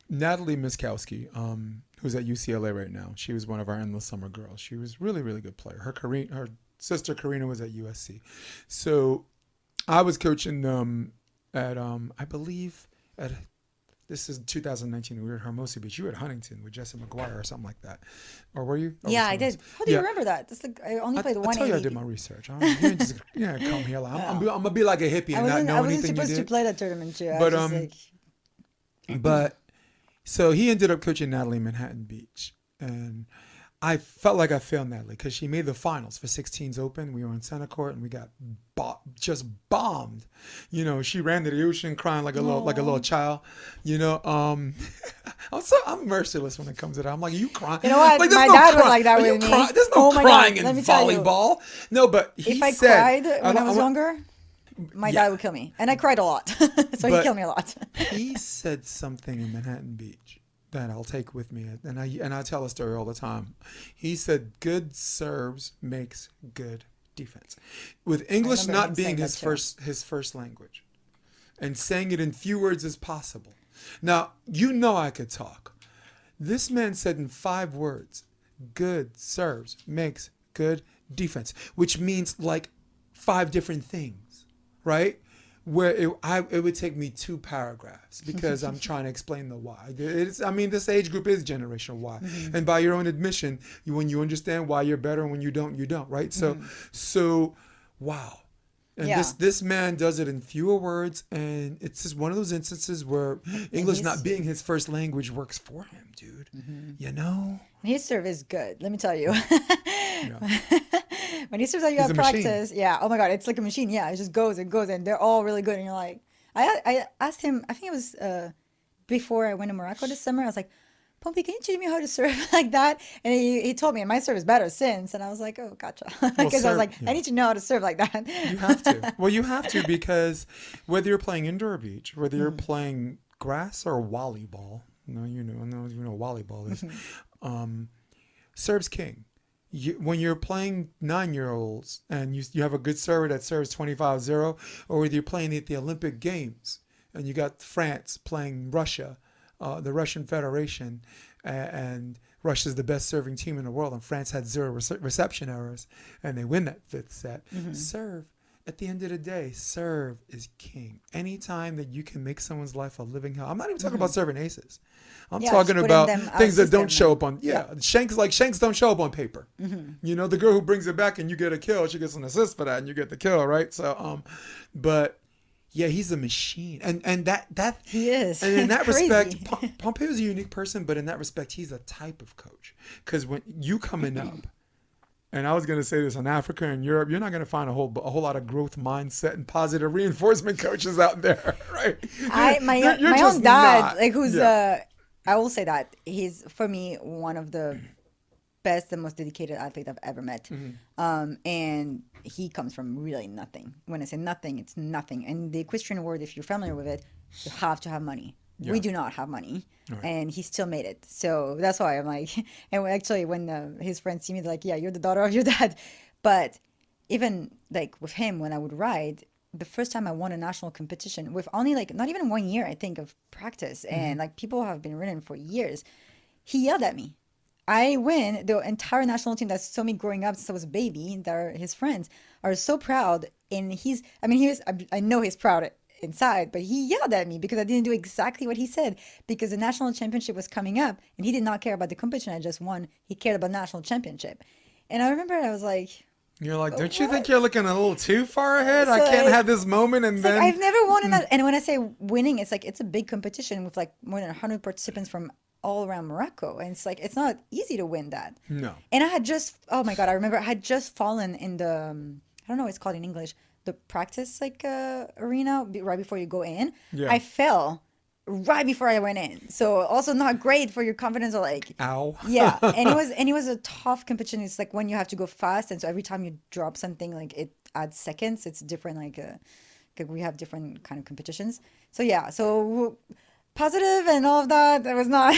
Natalie Miskowski, who's at UCLA right now. She was one of our endless summer girls. She was really, really good player. Her sister Karina was at USC. So I was coaching them at I believe this is 2019. We were at Hermosa Beach. You were at Huntington with Jesse McGuire or something like that, or were you? Yeah, I did. How do you remember that? That's like, I only played the 180. I tell you, I did my research. You ain't just come here. Like, I'm gonna be like a hippie and not know anything you did. I wasn't supposed to play that tournament too. But so he ended up coaching Natalie in Manhattan Beach, and I felt like I failed Natalie because she made the finals for 16s Open. We were in center court and we got just bombed. She ran to the ocean crying like a little child. I'm merciless when it comes to that. I'm like, are you crying? You know what? Like, my dad was like that with me. There's no crying in volleyball. No, but if I cried when I was younger, my dad would kill me, and I cried a lot. So he killed me a lot. He said something in Manhattan Beach that I'll take with me, and I tell a story all the time. He said, "Good serves makes good defense." With English not being his first language, and saying it in few words as possible. Now I could talk. This man said in 5 words, "Good serves makes good defense," which means like 5 different things, right? Where it would take me 2 paragraphs because I'm trying to explain the why. This age group is generational why. Mm-hmm. And by your own admission, when you understand why you're better and when you don't, right? So wow. And this man does it in fewer words, and it's just one of those instances where English not being his first language works for him, dude. Mm-hmm. His serve is good, let me tell you. When he serves out, you got practice. Yeah. Oh my God, it's like a machine. Yeah, it just goes and goes, and they're all really good. And you're like, I asked him. I think it was before I went to Morocco this summer. I was like, Pompey, can you teach me how to serve like that? And he told me, and my serve is better since. And I was like, oh, gotcha. Because I was like, I need to know how to serve like that. You have to. Well, you have to, because whether you're playing indoor or beach, whether you're playing grass or volleyball, you know volleyball is, serves king. When you're playing 9-year-olds and you have a good server that serves 25-0, or whether you're playing at the Olympic Games and you got France playing Russia, the Russian Federation, and Russia is the best serving team in the world, and France had zero reception errors, and they win that fifth set. Serve. At the end of the day, serve is king. Anytime that you can make someone's life a living hell. I'm not even talking about serving aces. I'm talking about things that don't show up on, shanks don't show up on paper. You know, the girl who brings it back and you get a kill, she gets an assist for that and you get the kill, right? So, but yeah, he's a machine. And that he is. And in that respect, Pompeo is a unique person, but in that respect, he's a type of coach. Because when you coming up, and I was going to say this, in Africa and Europe, you're not going to find a whole lot of growth mindset and positive reinforcement coaches out there, right? My own dad, like who's I will say that he's, for me, one of the best and most dedicated athlete I've ever met. And he comes from really nothing. When I say nothing, it's nothing. And the equestrian world, if you're familiar with it, you have to have money. We do not have money, and he still made it. So that's why I'm like, and actually when his friends see me, they're like, yeah, you're the daughter of your dad. But even like with him, when I would ride, the first time I won a national competition with only like not even 1 year, I think, of practice, and like people have been ridden for years, he yelled at me. I win. The entire national team that saw me growing up since I was a baby, they're his friends, are so proud. And I know he's proud inside, but he yelled at me because I didn't do exactly what he said, because the national championship was coming up and he did not care about the competition I just won. He cared about national championship. And I remember I was like, you're like, don't you think you're looking a little too far ahead? I can't have this moment and then... I've never won in that. And when I say winning, it's like, it's a big competition with like more than 100 participants from all around Morocco. And it's like, it's not easy to win that. No. And I had just, oh my God, I remember I had just fallen in the, I don't know what it's called in English, the practice like arena right before you go in. Yeah. I fell right before I went in. So also not great for your confidence, or like, ow. Yeah. And it was a tough competition. It's like when you have to go fast, and so every time you drop something, like it adds seconds. It's different, like we have different kind of competitions. So yeah, so positive and all of that. That was not,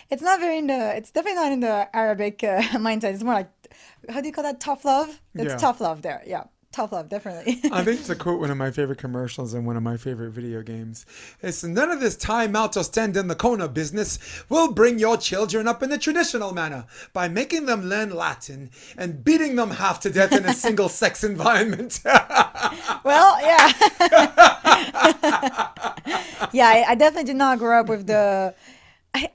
it's definitely not in the Arabic mindset. It's more like, how do you call that? Tough love? It's tough love there. Yeah. Tough love, definitely. I think it's a quote, one of my favorite commercials in one of my favorite video games. It's, none of this time out or stand in the corner business. We'll bring your children up in the traditional manner by making them learn Latin and beating them half to death in a single sex environment. Well, yeah. Yeah, I definitely did not grow up with the...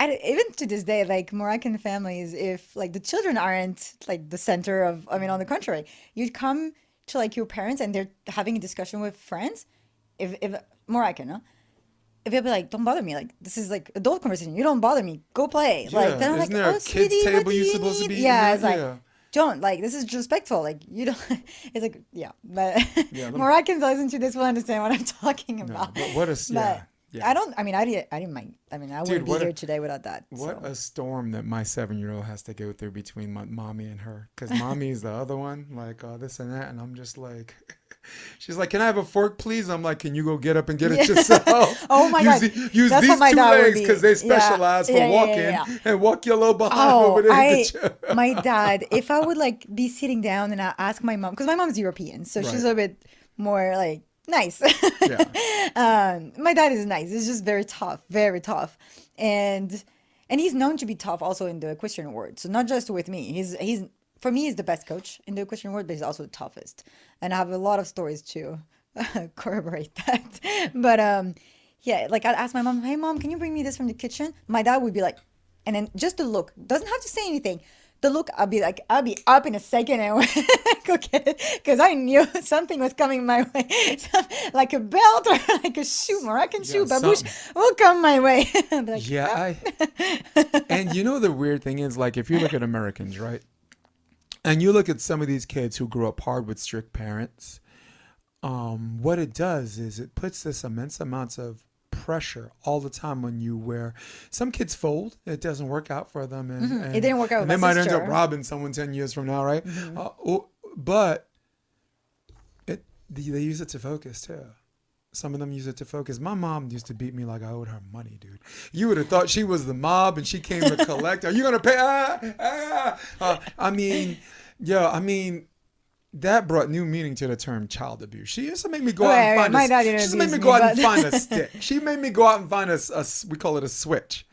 even to this day, like Moroccan families, if like the children aren't like the center of, I mean, on the contrary, you'd come to like your parents and they're having a discussion with friends, if Moroccan, huh? If they'll be like, don't bother me, like this is like adult conversation, you don't bother me, go play. Yeah. Like then I'm Isn't like, there oh a sweetie, kids table what do you're you supposed to need? be Yeah, it's like, yeah. don't, like this is disrespectful, like you don't. It's like, yeah, but Moroccans listen to this will understand what I'm talking about. No, but what a yeah. I didn't mind. I mean, I wouldn't be here today without that. What a storm that my 7-year-old has to go through between mommy and her. Because mommy is the other one, like this and that. And I'm just like, she's like, can I have a fork, please? I'm like, can you go get up and get it yourself? Oh my God. Use these two legs because they specialize for walking. And walk your little behind over there. My dad, if I would like be sitting down and I ask my mom, because my mom's European, so she's a bit more like, nice. My dad is nice. He's just very tough, and he's known to be tough also in the equestrian world. So not just with me. He's for me, he's the best coach in the equestrian world, but he's also the toughest. And I have a lot of stories to corroborate that. But yeah, like I'd ask my mom, "Hey mom, can you bring me this from the kitchen?" My dad would be like, and then just the look, doesn't have to say anything. The look, I'll be up in a second and go get it, because I knew something was coming my way, like a belt or like a shoe, Moroccan shoe, babouche will come my way. Like, and you know the weird thing is, like if you look at Americans, right, and you look at some of these kids who grew up hard with strict parents, what it does is it puts this immense amounts of pressure all the time on you, where some kids fold, it doesn't work out for them, and it didn't work out with they my might sister. end up robbing someone 10 years from now, right? But they use it to focus too. Some of them use it to focus. My mom used to beat me like I owed her money, dude. You would have thought she was the mob and she came to collect. Are you gonna pay? I mean, that brought new meaning to the term child abuse. She used to make me go out Right, and right. find My a, dad she didn't used to make abuse me go me, out and but find a stick. She made me go out and find we call it a switch.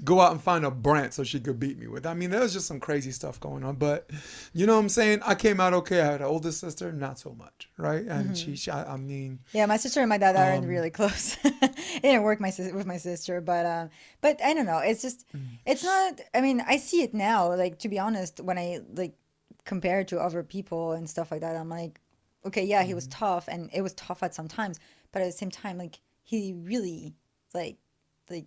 Go out and find a branch so she could beat me with. I mean, there was just some crazy stuff going on, but you know what I'm saying? I came out okay. I had an older sister, not so much, right? And I mean, yeah, my sister and my dad aren't um, really close. It didn't work with my sister, but I don't know. It's just, it's not. I mean, I see it now. Like, to be honest, when I like compare it to other people and stuff like that, I'm like, okay, yeah, he was tough, and it was tough at some times, but at the same time, like, he really like like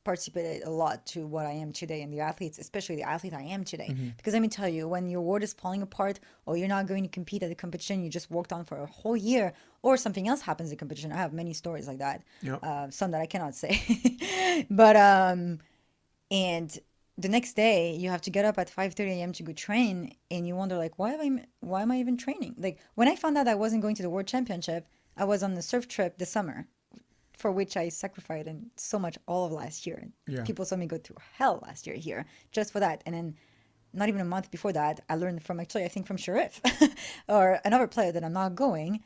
participated a lot to what I am today and the athletes, especially the athlete I am today. Because let me tell you, when your world is falling apart or you're not going to compete at a competition you just worked on for a whole year, or something else happens in competition, I have many stories like that. yeah. Some that I cannot say, but and the next day you have to get up at 5:30 a.m. to go train, and you wonder like, why am I even training? Like, when I found out I wasn't going to the world championship, I was on the surf trip this summer, for which I sacrificed and so much all of last year. Yeah. People saw me go through hell last year here just for that. And then not even a month before that, I learned from, actually, I think from Sharif or another player that I'm not going.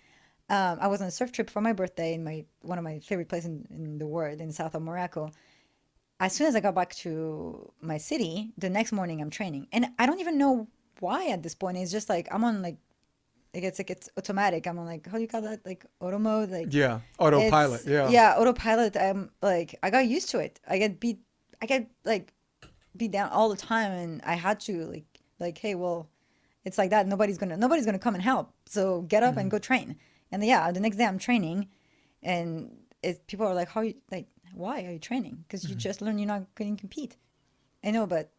I was on a surf trip for my birthday in one of my favorite places in the world, in south of Morocco. As soon as I got back to my city, the next morning I'm training. And I don't even know why at this point. It's just like I'm on it's automatic. I'm on, like, how do you call that? Like auto mode? Like, Yeah. Autopilot. it's, Yeah. yeah, autopilot. I'm like, I got used to it. I get like beat down all the time, and I had to hey, well, it's like that. Nobody's gonna come and help. So get up and go train. And yeah, the next day I'm training, and people are like, why are you training? Because you just learned you're not going to compete. I know, but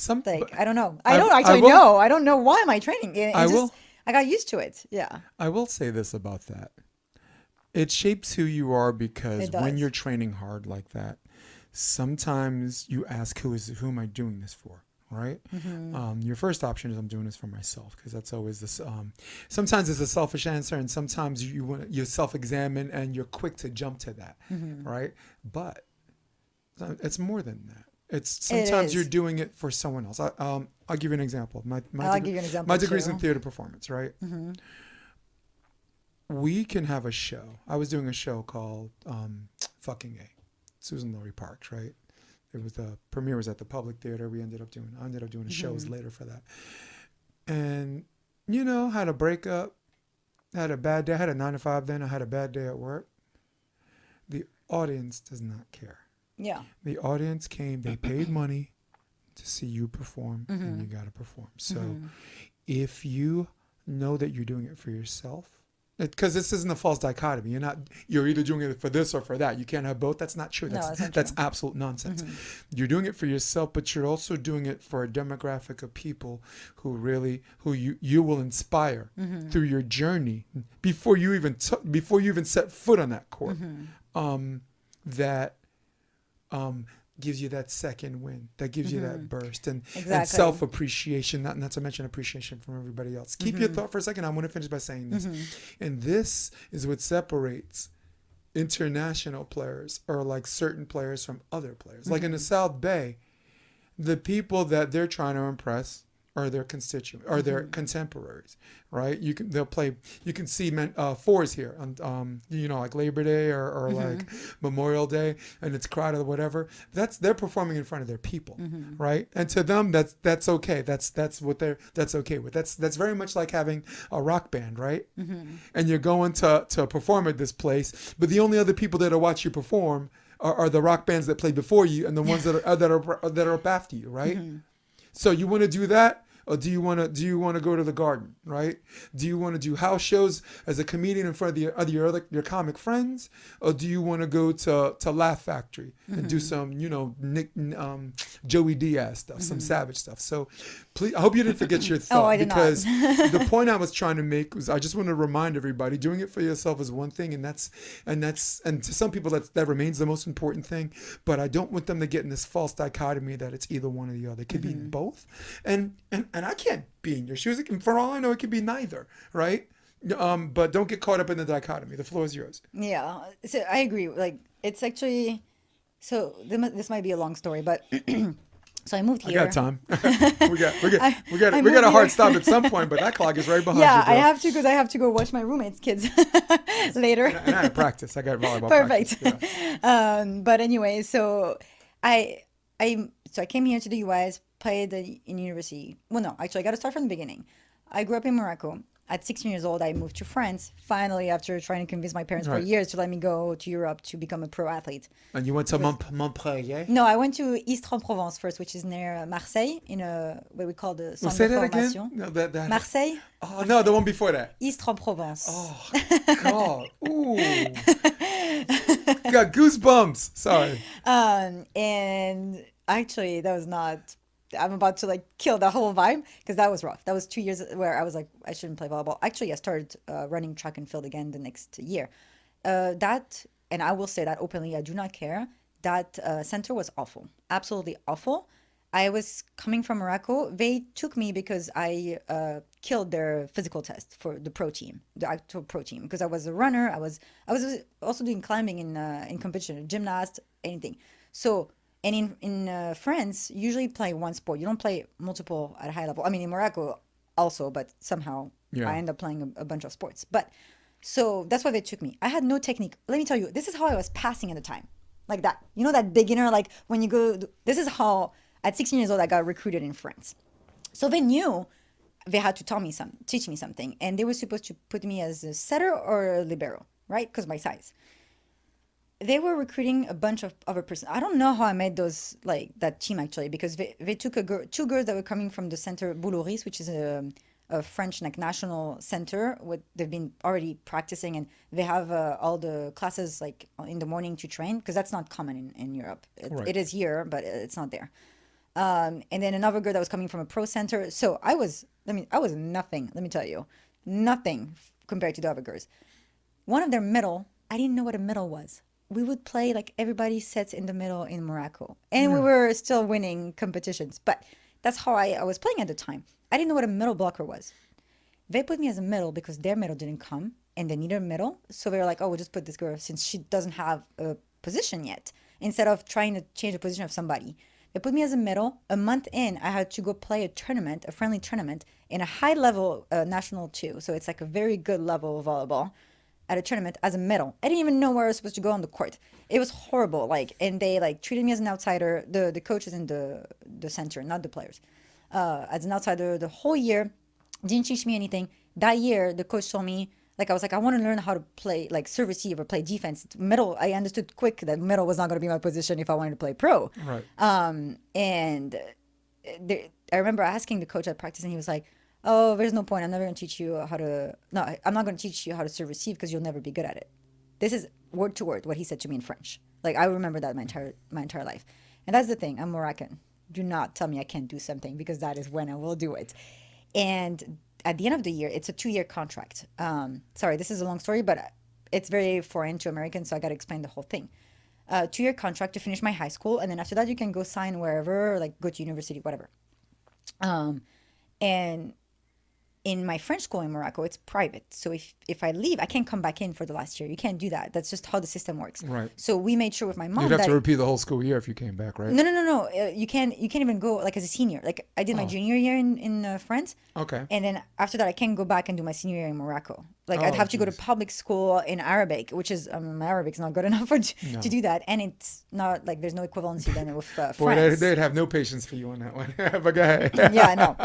But I don't know. I don't I actually will. know. I don't know why am I training. I Just will. I got used to it. Yeah, I will say this about that. It shapes who you are because it when does. you're training hard like that, sometimes you ask, who am I doing this for? Right? Your first option is, I'm doing this for myself, because that's always this. Sometimes it's a selfish answer, and sometimes you self-examine and you're quick to jump to that, right? But it's more than that. It's It sometimes you're is. doing it for someone else. I'll give you an example. I'll give you an example My degree's in too. theater performance, right? We can have a show. I was doing a show called Fucking A, Susan Laurie Parks, right? It was the premiere was at the Public Theater. I ended up doing shows later for that. And had a breakup, had a bad day. I had a 9 to 5 then. I had a bad day at work. The audience does not care. Yeah. The audience came, they paid money to see you perform, and you got to perform. So if you know that you're doing it for yourself, because this isn't a false dichotomy. You're either doing it for this or for that. You can't have both. That's not true. No, that's not That's true. absolute nonsense. You're doing it for yourself, but you're also doing it for a demographic of people who you will inspire through your journey before you even set foot on that court. That gives you that second win, that gives you that burst and Exactly. self-appreciation, not to mention appreciation from everybody else. Keep your thought for a second. I want to finish by saying this. And this is what separates international players, or like certain players, from other players. Like in the South Bay, the people that they're trying to impress are their constituents, or their contemporaries, right? You can see fours here on like Labor Day or like Memorial Day, and it's crowded or whatever. They're performing in front of their people, right? And to them, that's okay. That's okay with. That's very much like having a rock band, right? And you're going to perform at this place, but the only other people that will watch you perform are the rock bands that played before you, and the ones that are up after you, right? So you want to do that, or do you want to go to the Garden, right? Do you want to do house shows as a comedian in front of your comic friends, or do you want to go to Laugh Factory and do some Joey Diaz stuff, some Savage stuff? So please, I hope you didn't forget your thought. Oh, I did not. Because the point I was trying to make was, I just want to remind everybody, doing it for yourself is one thing, and to some people that remains the most important thing. But I don't want them to get in this false dichotomy that it's either one or the other. It could be both, and I can't be in your shoes. For all I know, it could be neither, right? But don't get caught up in the dichotomy. The floor is yours. Yeah. So I agree. Like, it's actually, so this might be a long story, but So I moved I here. got time. we got we I got moved a hard here. stop at some point, but that clock is right behind Yeah, you, I bro. have to because I have to go watch my roommates' kids later. And I had practice. I got volleyball practice. Perfect. Yeah. But anyway, so I I came here to the US, played in university. Well, no, actually, I got to start from the beginning. I grew up in Morocco. At 16 years old, I moved to France. Finally, after trying to convince my parents for Right. years to let me go to Europe to become a pro athlete. And you went to It was Montpellier. no, I went to Aix-en-Provence first, which is near Marseille, in a what we call the Well, centre say de that again. formation. No, that. Marseille, Oh no, the one before that. Aix-en-Provence. Oh God. Ooh. Got goosebumps. Sorry. And actually, that was not. I'm about to like kill the whole vibe because that was rough. That was 2 years where I was like, I shouldn't play volleyball. Actually, I started running track and field again the next year. That, and I will say that openly, I do not care. That center was awful, absolutely awful. I was coming from Morocco. They took me because I killed their physical test for the pro team, the actual pro team, because I was a runner. I was also doing climbing in competition, gymnast, anything. So and in France, you usually play one sport. You don't play multiple at a high level. I mean, in Morocco also, but somehow Yeah. I end up playing a bunch of sports. But so that's why they took me. I had no technique. Let me tell you, this is how I was passing at the time, like that. You know that beginner, like when you go. This is how at 16 years old I got recruited in France. So they knew they had to teach me something, and they were supposed to put me as a setter or a libero, right? Because my size. They were recruiting a bunch of other person. I don't know how I made those like that team actually because they took two girls that were coming from the center Boulouris, which is a French like national center. With they've been already practicing and they have all the classes like in the morning to train because that's not common in Europe. Right. It is here, but it's not there. And then another girl that was coming from a pro center. So I was nothing. Let me tell you, nothing compared to the other girls. One of their middle, I didn't know what a middle was. We would play like everybody sits in the middle in Morocco, and we were still winning competitions. But that's how I was playing at the time. I didn't know what a middle blocker was. They put me as a middle because their middle didn't come, and they needed a middle. So they were like, "Oh, we'll just put this girl since she doesn't have a position yet." Instead of trying to change the position of somebody, they put me as a middle. A month in, I had to go play a tournament, a friendly tournament, in a high level national two. So it's like a very good level of volleyball at a tournament as a middle. I didn't even know where I was supposed to go on the court. It was horrible. Like, and they like treated me as an outsider. The coaches in the center, not the players, as an outsider the whole year. Didn't teach me anything. That year, the coach told me like I was like I want to learn how to play like serve receive or play defense. Middle, I understood quick that middle was not going to be my position if I wanted to play pro. Right. And I remember asking the coach at practice, and he was like, "Oh, there's no point. I'm never going to teach you how to. No, I'm not going to teach you how to serve receive because you'll never be good at it." This is word to word what he said to me in French. Like I remember that my entire life. And that's the thing. I'm Moroccan. Do not tell me I can't do something because that is when I will do it. And at the end of the year, it's a 2-year contract. Sorry, this is a long story, but it's very foreign to Americans, so I got to explain the whole thing. 2-year contract to finish my high school, and then after that, you can go sign wherever, like go to university, whatever. And in my French school in Morocco, it's private. So if I leave, I can't come back in for the last year. You can't do that. That's just how the system works. Right. So we made sure with my mom You'd have that to repeat the whole school year if you came back, right? no. You can't even go like as a senior. Like I did my junior year in France, Okay. and then after that I can't go back and do my senior year in Morocco. Like I'd Oh, have to go to geez. public school in Arabic, which is my Arabic's not good enough to do that, and it's not like there's no equivalency then with Boy, France. they'd have no patience for you on that one. But go ahead. Yeah, I know.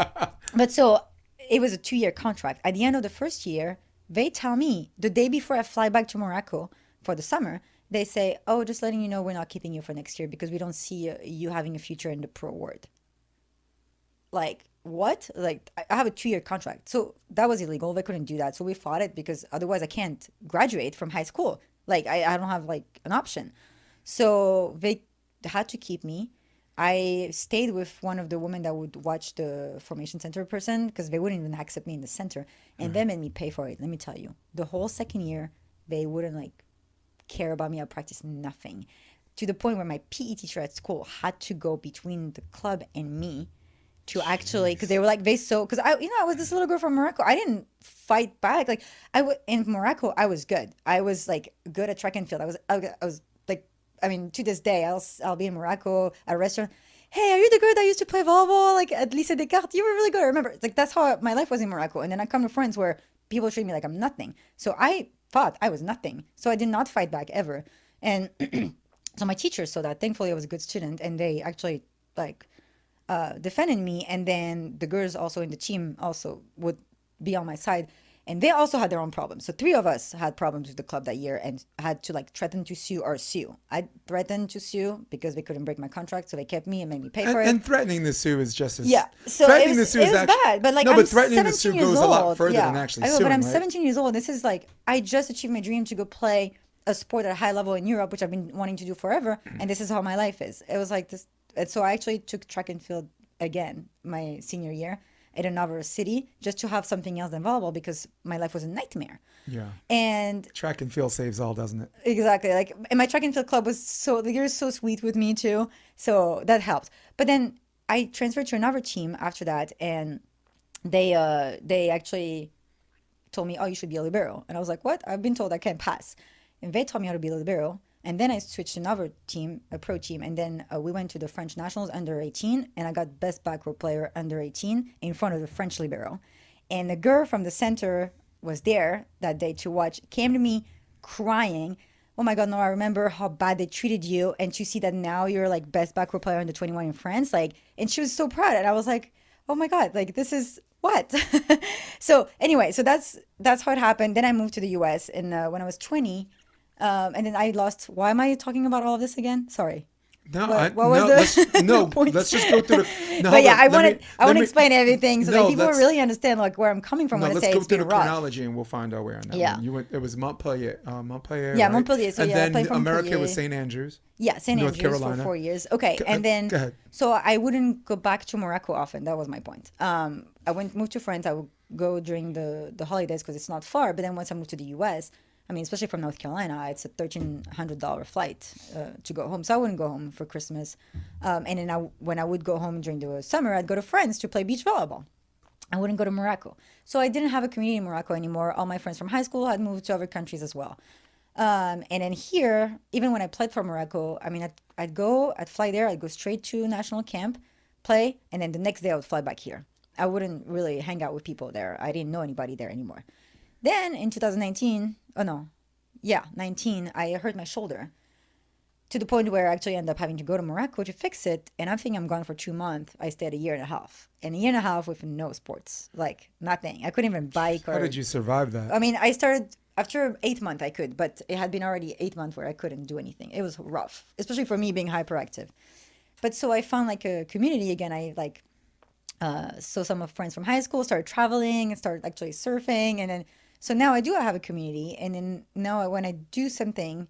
But so it was a 2-year contract. At the end of the first year, they tell me the day before I fly back to Morocco for the summer, they say, "Oh, just letting you know, we're not keeping you for next year because we don't see you having a future in the pro world." Like what? Like I have a 2-year contract, so that was illegal. They couldn't do that, so we fought it because otherwise I can't graduate from high school. Like I don't have like an option. So they had to keep me. I stayed with one of the women that would watch the formation center person because they wouldn't even accept me in the center, and they made me pay for it. Let me tell you, the whole second year they wouldn't like care about me. I practiced nothing, to the point where my PE teacher at school had to go between the club and me to actually because they were like because I was this little girl from Morocco. I didn't fight back. Like in Morocco, I was good. I was like good at track and field. I was like, I mean, to this day, I'll be in Morocco at a restaurant, hey, are you the girl that used to play volleyball like at Lycée Descartes? You were really good. I remember. It's like that's how my life was in Morocco. And then I come to France where people treat me like I'm nothing. So I thought I was nothing. So I did not fight back ever. And so my teachers saw that. Thankfully, I was a good student, and they actually like defended me. And then the girls also in the team also would be on my side. And they also had their own problems. So three of us had problems with the club that year and had to like threaten to sue or sue. I threatened to sue because they couldn't break my contract, so they kept me and made me pay for it. And threatening to sue is just as So threatening it to sue was is actually bad. But like no, I'm but threatening to 17 sue years goes old. a lot further than actually I know, suing. but I'm right? 17 years old. This is like I just achieved my dream to go play a sport at a high level in Europe, which I've been wanting to do forever, and this is how my life is. It was like this. And so I actually took track and field again my senior year in another city just to have something else than volleyball because my life was a nightmare. Yeah. And Track and field saves all, doesn't it? exactly, like, and my track and field club was so, they were so sweet with me too, so that helped. But then I transferred to another team after that, and they actually told me, oh, you should be a libero. And I was like, what? I've been told I can't pass. And they taught me how to be a libero. And then I switched to another team, a pro team. And then we went to the French Nationals under 18. And I got best back row player under 18 in front of the French libero. And the girl from the center was there that day to watch, came to me crying. Oh my God, Nora, I remember how bad they treated you. And to see that now you're like best back row player under 21 in France. Like, and she was so proud. And I was like, oh my God, like this is what? So anyway, so that's how it happened. Then I moved to the US and when I was 20, and then I lost. Why am I talking about all of this again? Sorry. No, What was the point? Let's just go through the. No, But yeah, hold on. I want to explain everything so No, that people let's- really understand like where I'm coming from No, when I let's say go it's through been the rough. chronology and we'll find our way on that. Yeah. one. You went. It was Montpellier. Montpellier. Yeah, right? Montpellier. So and yeah, I then played for America Montpellier. was St. Andrews. Yeah, St. North Andrews Carolina. for 4 years. Okay, and then go ahead. so I wouldn't go back to Morocco often. That was my point. I moved to France. I would go during the holidays because it's not far. But then once I moved to the U.S., I mean, especially from North Carolina, it's a $1,300 flight to go home. So I wouldn't go home for Christmas. And then when I would go home during the summer, I'd go to France to play beach volleyball. I wouldn't go to Morocco. So I didn't have a community in Morocco anymore. All my friends from high school had moved to other countries as well. And then here, even when I played for Morocco, I mean, I'd fly there, I'd go straight to national camp, play, and then the next day I would fly back here. I wouldn't really hang out with people there. I didn't know anybody there anymore. Then in 2019, 19, I hurt my shoulder to the point where I actually ended up having to go to Morocco to fix it. And I think I'm gone for 2 months. I stayed a year and a half. And a year and a half with no sports, like nothing. I couldn't even bike. How did you survive that? I mean, I started after 8 months I could, but it had been already 8 months where I couldn't do anything. It was rough, especially for me being hyperactive. But so I found like a community again. I like saw some of friends from high school, started traveling and started actually surfing. And then, so now I do have a community. And then now when I do something,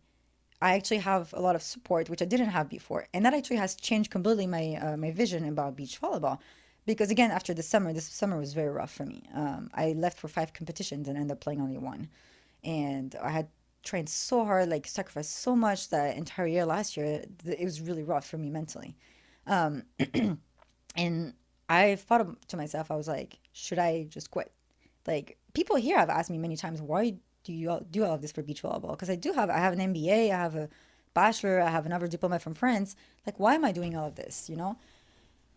I actually have a lot of support, which I didn't have before. And that actually has changed completely my vision about beach volleyball. Because again, after this summer was very rough for me. I left for 5 competitions and ended up playing only 1. And I had trained so hard, like sacrificed so much that entire year last year, it was really rough for me mentally. And I thought to myself, I was like, should I just quit? Like people here have asked me many times, why do you do all of this for beach volleyball? Because I have an MBA, I have a bachelor, I have another diploma from France. Like, why am I doing all of this? You know,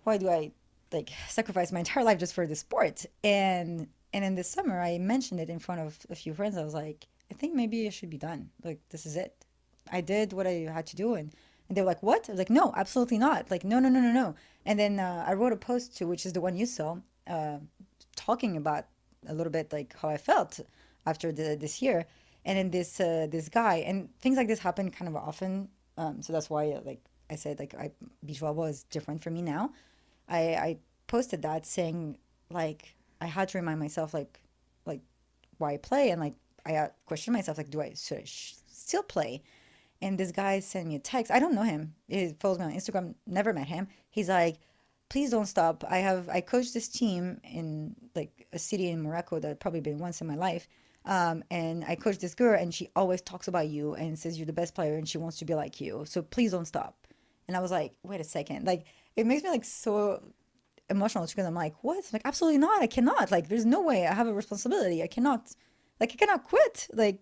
why do I like sacrifice my entire life just for the sport? And in this summer, I mentioned it in front of a few friends. I was like, I think maybe it should be done. Like, this is it. I did what I had to do, and they were like, what? I was like, no, absolutely not. Like, no. And then I wrote a post too, which is the one you saw, talking about a little bit like how I felt after this year. And then this guy, and things like this happen kind of often. So that's why, like I said, like beach volleyball is different for me now. I posted that saying like I had to remind myself like why I play, and like I questioned myself like should I still play? And this guy sent me a text. I don't know him. He follows me on Instagram. Never met him. He's like, please don't stop. I coached this team in like a city in Morocco that I'd probably been once in my life. And I coached this girl, and she always talks about you and says you're the best player, and she wants to be like you. So please don't stop. And I was like, wait a second. Like it makes me like so emotional because I'm like, what? I'm like, absolutely not. I cannot. Like there's no way. I have a responsibility. I cannot quit. Like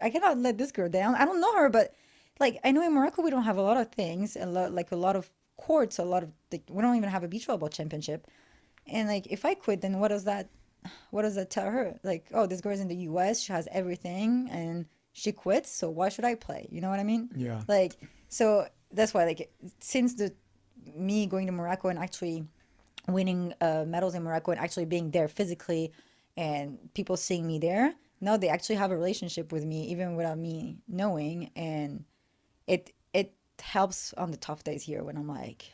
I cannot let this girl down. I don't know her, but like I know in Morocco we don't have a lot of things, a lot of courts, a lot of like we don't even have a beach volleyball championship. And like if I quit, then what does that tell her? Like, oh, this girl's in the US, she has everything and she quits, so why should I play? You know what I mean? Yeah. Like so that's why like since the me going to Morocco and actually winning medals in Morocco and actually being there physically and people seeing me there, now they actually have a relationship with me even without me knowing, and it helps on the tough days here when I'm like,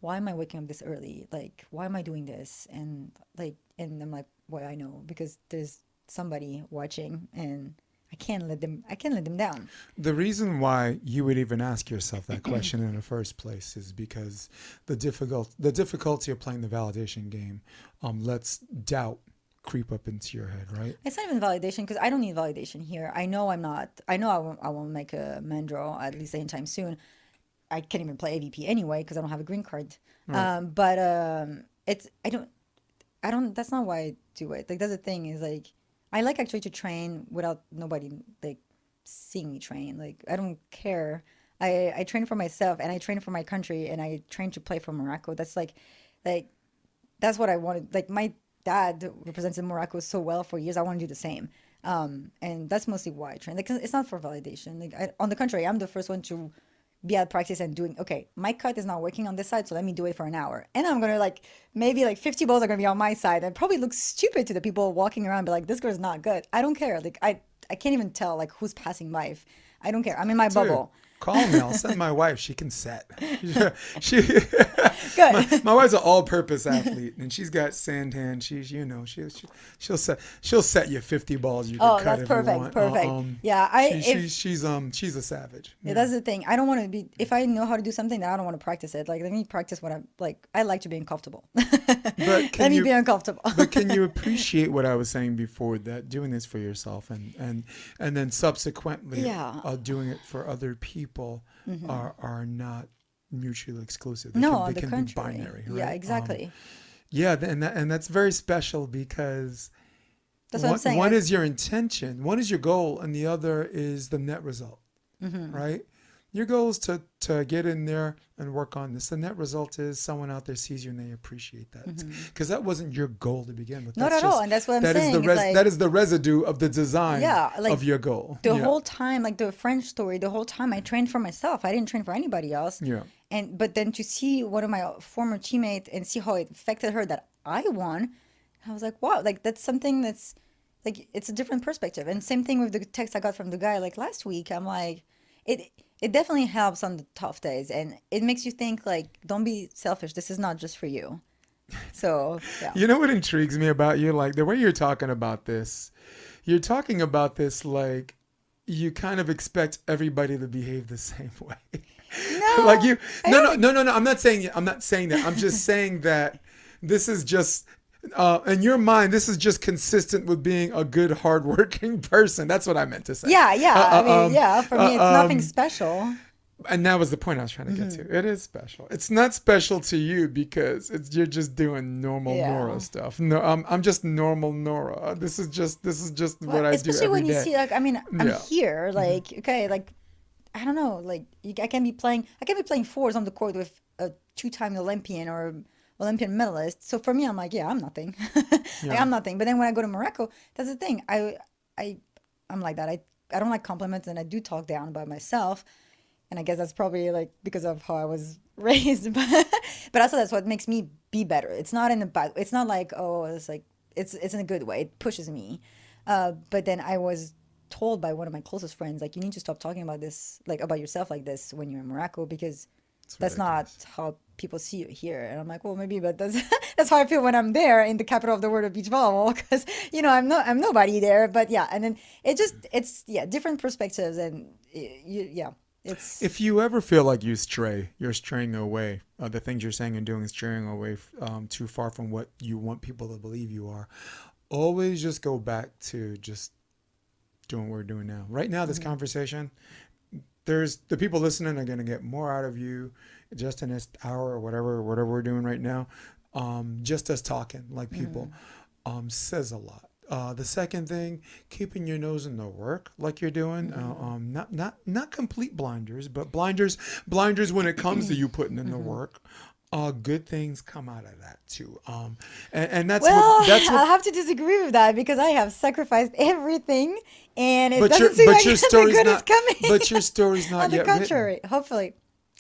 why am I waking up this early? Like, why am I doing this? And I'm like, well, I know because there's somebody watching, and I can't let them down. The reason why you would even ask yourself that question in the first place is because the difficulty of playing the validation game lets doubt creep up into your head, right? It's not even validation because I don't need validation here. I know I'm not. I know I won't make a Mandro at least anytime soon. I can't even play AVP anyway because I don't have a green card. Right. It's I don't. That's not why I do it. Like that's the thing is like I like actually to train without nobody like seeing me train. Like I don't care. I train for myself and I train for my country and I train to play for Morocco. Like that's what I wanted. Like my dad represented Morocco so well for years. I want to do the same. And that's mostly why I train. Like it's not for validation. Like on the contrary, I'm the first one to be at practice and doing okay, my cut is not working on this side, so let me do it for an hour, and I'm gonna like maybe like 50 balls are gonna be on my side and probably look stupid to the people walking around, be like, this girl's not good. I don't care. Like I can't even tell like who's passing by. If I don't care, I'm in my Dude, bubble. call me. I'll send my wife. She can set. she Good. my wife's an all-purpose athlete, and she's got sand hand. She's she'll set you 50 balls. You can Oh, cut that's if perfect. you want. Perfect. Yeah, She's a savage. yeah, that's the thing. I don't want to be if I know how to do something, then I don't want to practice it. Like let me practice what I'm like. I like to be uncomfortable. But Let me be uncomfortable. but can you appreciate what I was saying before, that doing this for yourself and then subsequently Yeah. doing it for other people are not mutually exclusive. No, they on the can be contrary. binary, right? Yeah, exactly. Yeah, and that's very special because That's what I'm saying. one is your intention, one is your goal, and the other is the net result, right? Your goal is to get in there and work on this. The net result is someone out there sees you and they appreciate that, because that wasn't your goal to begin with. Not That's at all, just- and that's what I'm that is saying. the It's like, that is the residue of the design yeah, like of your goal. the Yeah. whole time, like the French story, the whole time I trained for myself. I didn't train for anybody else. Yeah. But then to see one of my former teammates and see how it affected her that I won, I was like, wow, like that's something that's like it's a different perspective. And same thing with the text I got from the guy like last week. I'm like, it definitely helps on the tough days, and it makes you think like, don't be selfish. This is not just for you. So yeah. You know what intrigues me about you? Like the way you're talking about this, you're talking about this like you kind of expect everybody to behave the same way. No, Like you, I no, don't no. I'm not saying that. I'm just saying that this is just, in your mind, this is just consistent with being a good, hardworking person. That's what I meant to say. Yeah, yeah. I mean, yeah. For me, it's nothing special. And that was the point I was trying to get to. It is special. It's not special to you because you're just doing normal Yeah. Nora stuff. No, I'm just normal Nora. This is just what I do Especially every when you day. see, like, I mean, I'm Yeah. here, like, okay, like, I don't know, like, I can be playing fours on the court with a two-time Olympian or Olympian medalist. So for me, I'm like, yeah, I'm nothing. Like, I'm nothing. But then when I go to Morocco, that's the thing. I'm like that. I don't like compliments, and I do talk down about myself. And I guess that's probably like because of how I was raised, but also that's what makes me be better. It's not in a bad. It's not like, oh, it's like it's in a good way. It pushes me. But then I was told by one of my closest friends, like, you need to stop talking about this, like about yourself like this when you're in Morocco, because that's not how people see you here. And I'm like, well, maybe, but that's that's how I feel when I'm there in the capital of the world of beach volleyball, because I'm nobody there. But yeah, and then it's different perspectives, and yeah. If you ever feel like you're straying away, the things you're saying and doing is straying away too far from what you want people to believe you are, always just go back to just doing what we're doing now. Right now, this conversation, there's the people listening are going to get more out of you just in this hour or whatever we're doing right now. Just us talking like people says a lot. The second thing, keeping your nose in the work like you're doing. Not complete blinders, but blinders when it comes to you putting in the work. Good things come out of that too. And that's Well, that's I'll what. have to disagree with that because I have sacrificed everything, and it But your doesn't seem like your the story's good is not. coming. But your story's not On the yet written. contrary, hopefully,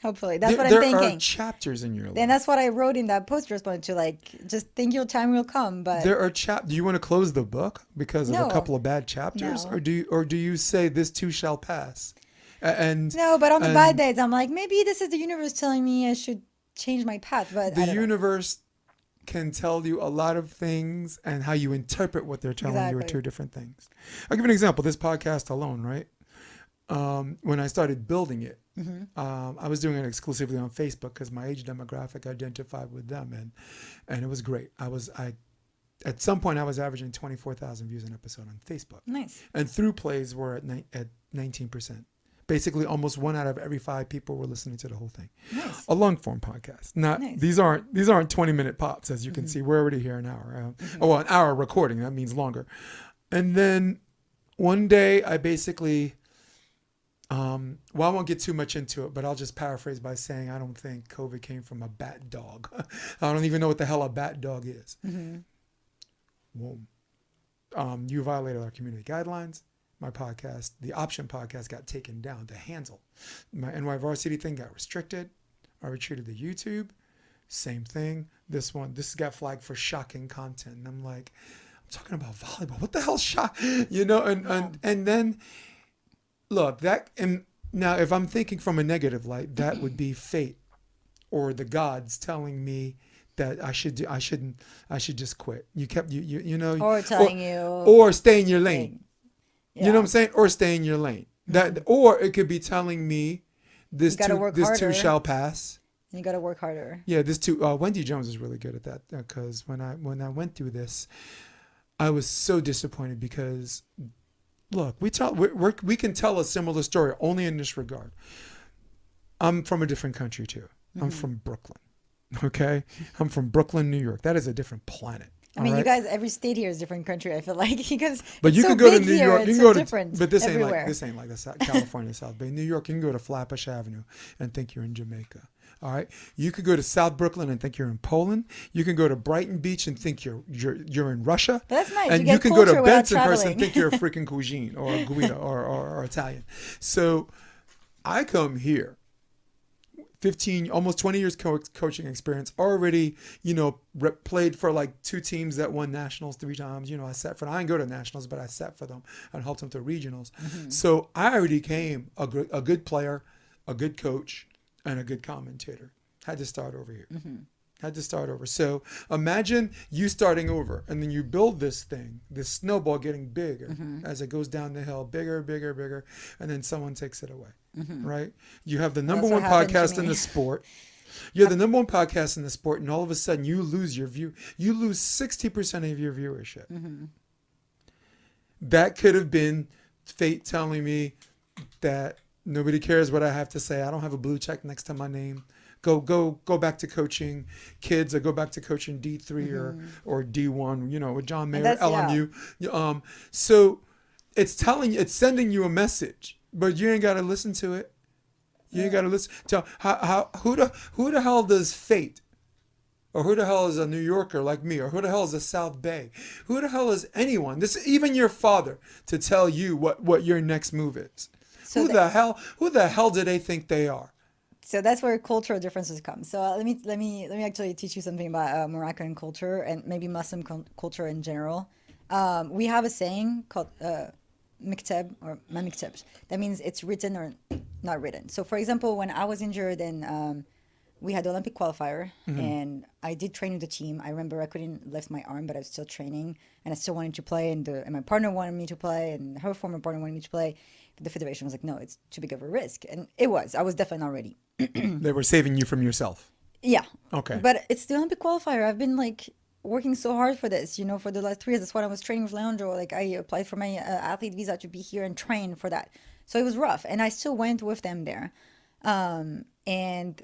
that's There, what I'm there are thinking. chapters in your And life. that's what I wrote in that post responding to, like, just think your time will come. But There are Do you want to close the book because of a no, couple of bad chapters, no. or do you say this too shall pass? And No, but on the bad and days, I'm like, maybe this is the universe telling me I should change my path. But the I don't know. universe can tell you a lot of things, and how you interpret what they're telling you are Exactly. two different things. I'll give you an example. This podcast alone, right? When I started building it, I was doing it exclusively on Facebook because my age demographic identified with them, and it was great. At some point I was averaging 24,000 views an episode on Facebook, Nice. and through plays were at 19%. Basically, almost 1 out of every 5 people were listening to the whole thing. Nice. A long form podcast. Not Nice. these aren't 20-minute pops, as you can see. We're already here an hour. Well, an hour recording. That means longer. And then one day, I basically, I won't get too much into it, but I'll just paraphrase by saying I don't think COVID came from a bat dog. I don't even know what the hell a bat dog is. Whoa. You violated our community guidelines. My podcast, the Option podcast, got taken down. The handle, my NY Varsity thing got restricted. I retreated to YouTube. Same thing. This got flagged for shocking content. And I'm like, I'm talking about volleyball. What the hell shock? And then look, and now if I'm thinking from a negative light, that would be fate or the gods telling me that I should just quit. You know, Or telling you. or stay in your lane. Yeah. You know what I'm saying? Or stay in your lane. Or it could be telling me this gotta work too harder. shall pass. You got to work harder. Yeah, this too. Wendy Jones is really good at that because when I went through this, I was so disappointed because look, we can tell a similar story only in this regard. I'm from a different country too. I'm from Brooklyn. Okay, I'm from Brooklyn, New York. That is a different planet. I mean, all you right? guys, every state here is a different country. I feel like because But it's you so can go to big New here, York. You it's can so go to different. but this everywhere. ain't like the California South Bay. New York, you can go to Flatbush Avenue and think you're in Jamaica. All right, you could go to South Brooklyn and think you're in Poland. You can go to Brighton Beach and think you're in Russia. But that's nice. And You get can go to culture without Bensonhurst and traveling. think you're a freaking cuisine or a Guida or Italian. So I come here. 15, almost 20 years coaching experience, already, played for like 2 teams that won nationals 3 times. I sat for, I didn't go to nationals, but I sat for them and helped them to regionals. So I already came a good player, a good coach, and a good commentator. Had to start over here. Had to start over. So imagine you starting over, and then you build this thing, this snowball getting bigger as it goes down the hill, bigger, and then someone takes it away. Right? You have the number That's one what happened to podcast in me. the sport. You have the number one podcast in the sport, and all of a sudden you lose your view. You lose 60% of your viewership. That could have been fate telling me that nobody cares what I have to say. I don't have a blue check next to my name. Go back to coaching kids, or go back to coaching D3 or D1, with John Mayer, that's- LMU. So it's sending you a message, but you ain't got to listen to it. You ain't got to listen to who the hell does fate, or who the hell is a New Yorker like me, or who the hell is a South Bay? Who the hell is anyone? This even your father to tell you what your next move is. So Who the hell do they think they are? So that's where cultural differences come. So let me actually teach you something about Moroccan culture and maybe Muslim culture in general. We have a saying called mikteb or ma mikteb. That means it's written or not written. So for example, when I was injured and we had the Olympic qualifier and I did train with the team. I remember I couldn't lift my arm, but I was still training and I still wanted to play, and my partner wanted me to play, and her former partner wanted me to play. But the federation was like, no, it's too big of a risk. And I was definitely not ready. They were saving you from yourself. Yeah. Okay. But it's the Olympic qualifier. I've been like working so hard for this, for the last 3 years. That's why I was training with Leandro. Like I applied for my athlete visa to be here and train for that. So it was rough. And I still went with them there. And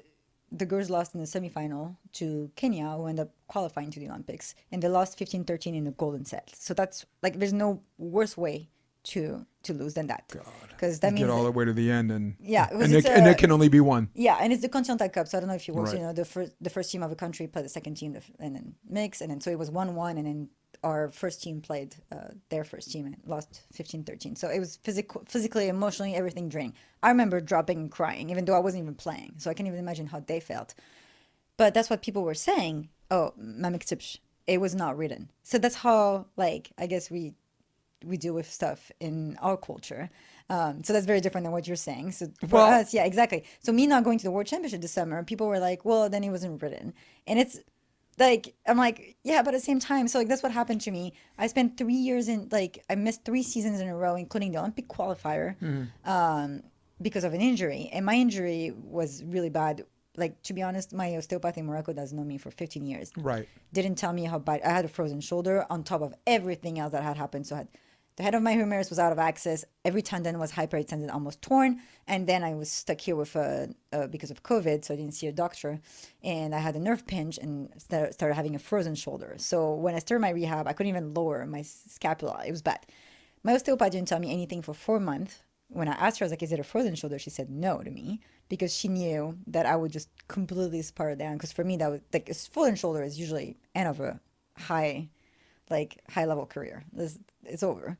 the girls lost in the semifinal to Kenya, who ended up qualifying to the Olympics, and they lost 15-13 in the golden set. So that's like there's no worse way to lose than that. God. Because that means get all the way to the end, and yeah, and it can only be one. Yeah, and it's the Continental Cup, so I don't know if you watched. Right. You know, the first team of a country played the second team, and then mix, and then so it was 1-1, and then our first team played their first team and lost 15-13. So it was physically, emotionally, everything draining. I remember dropping and crying, even though I wasn't even playing. So I can't even imagine how they felt. But that's what people were saying. Oh, Mamik it was not written. So that's how, like, I guess we deal with stuff in our culture. So that's very different than what you're saying. So for us, yeah, exactly. So me not going to the World Championship this summer, people were like, well, then it wasn't written. And it's like, I'm like, yeah, but at the same time, so like that's what happened to me. I spent 3 years I missed 3 seasons in a row, including the Olympic qualifier, because of an injury. And my injury was really bad. Like, to be honest, my osteopath in Morocco does know me for 15 years. Right. Didn't tell me how bad. I had a frozen shoulder on top of everything else that had happened. So I had the head of my humerus was out of access. Every tendon was hyperextended, almost torn. And then I was stuck here with because of COVID, so I didn't see a doctor. And I had a nerve pinch and started having a frozen shoulder. So when I started my rehab, I couldn't even lower my scapula. It was bad. My osteopath didn't tell me anything for 4 months. When I asked her, I was like, is it a frozen shoulder? She said no to me because she knew that I would just completely spiral down. Because for me, that was like a frozen shoulder is usually end of a high level career. It's over.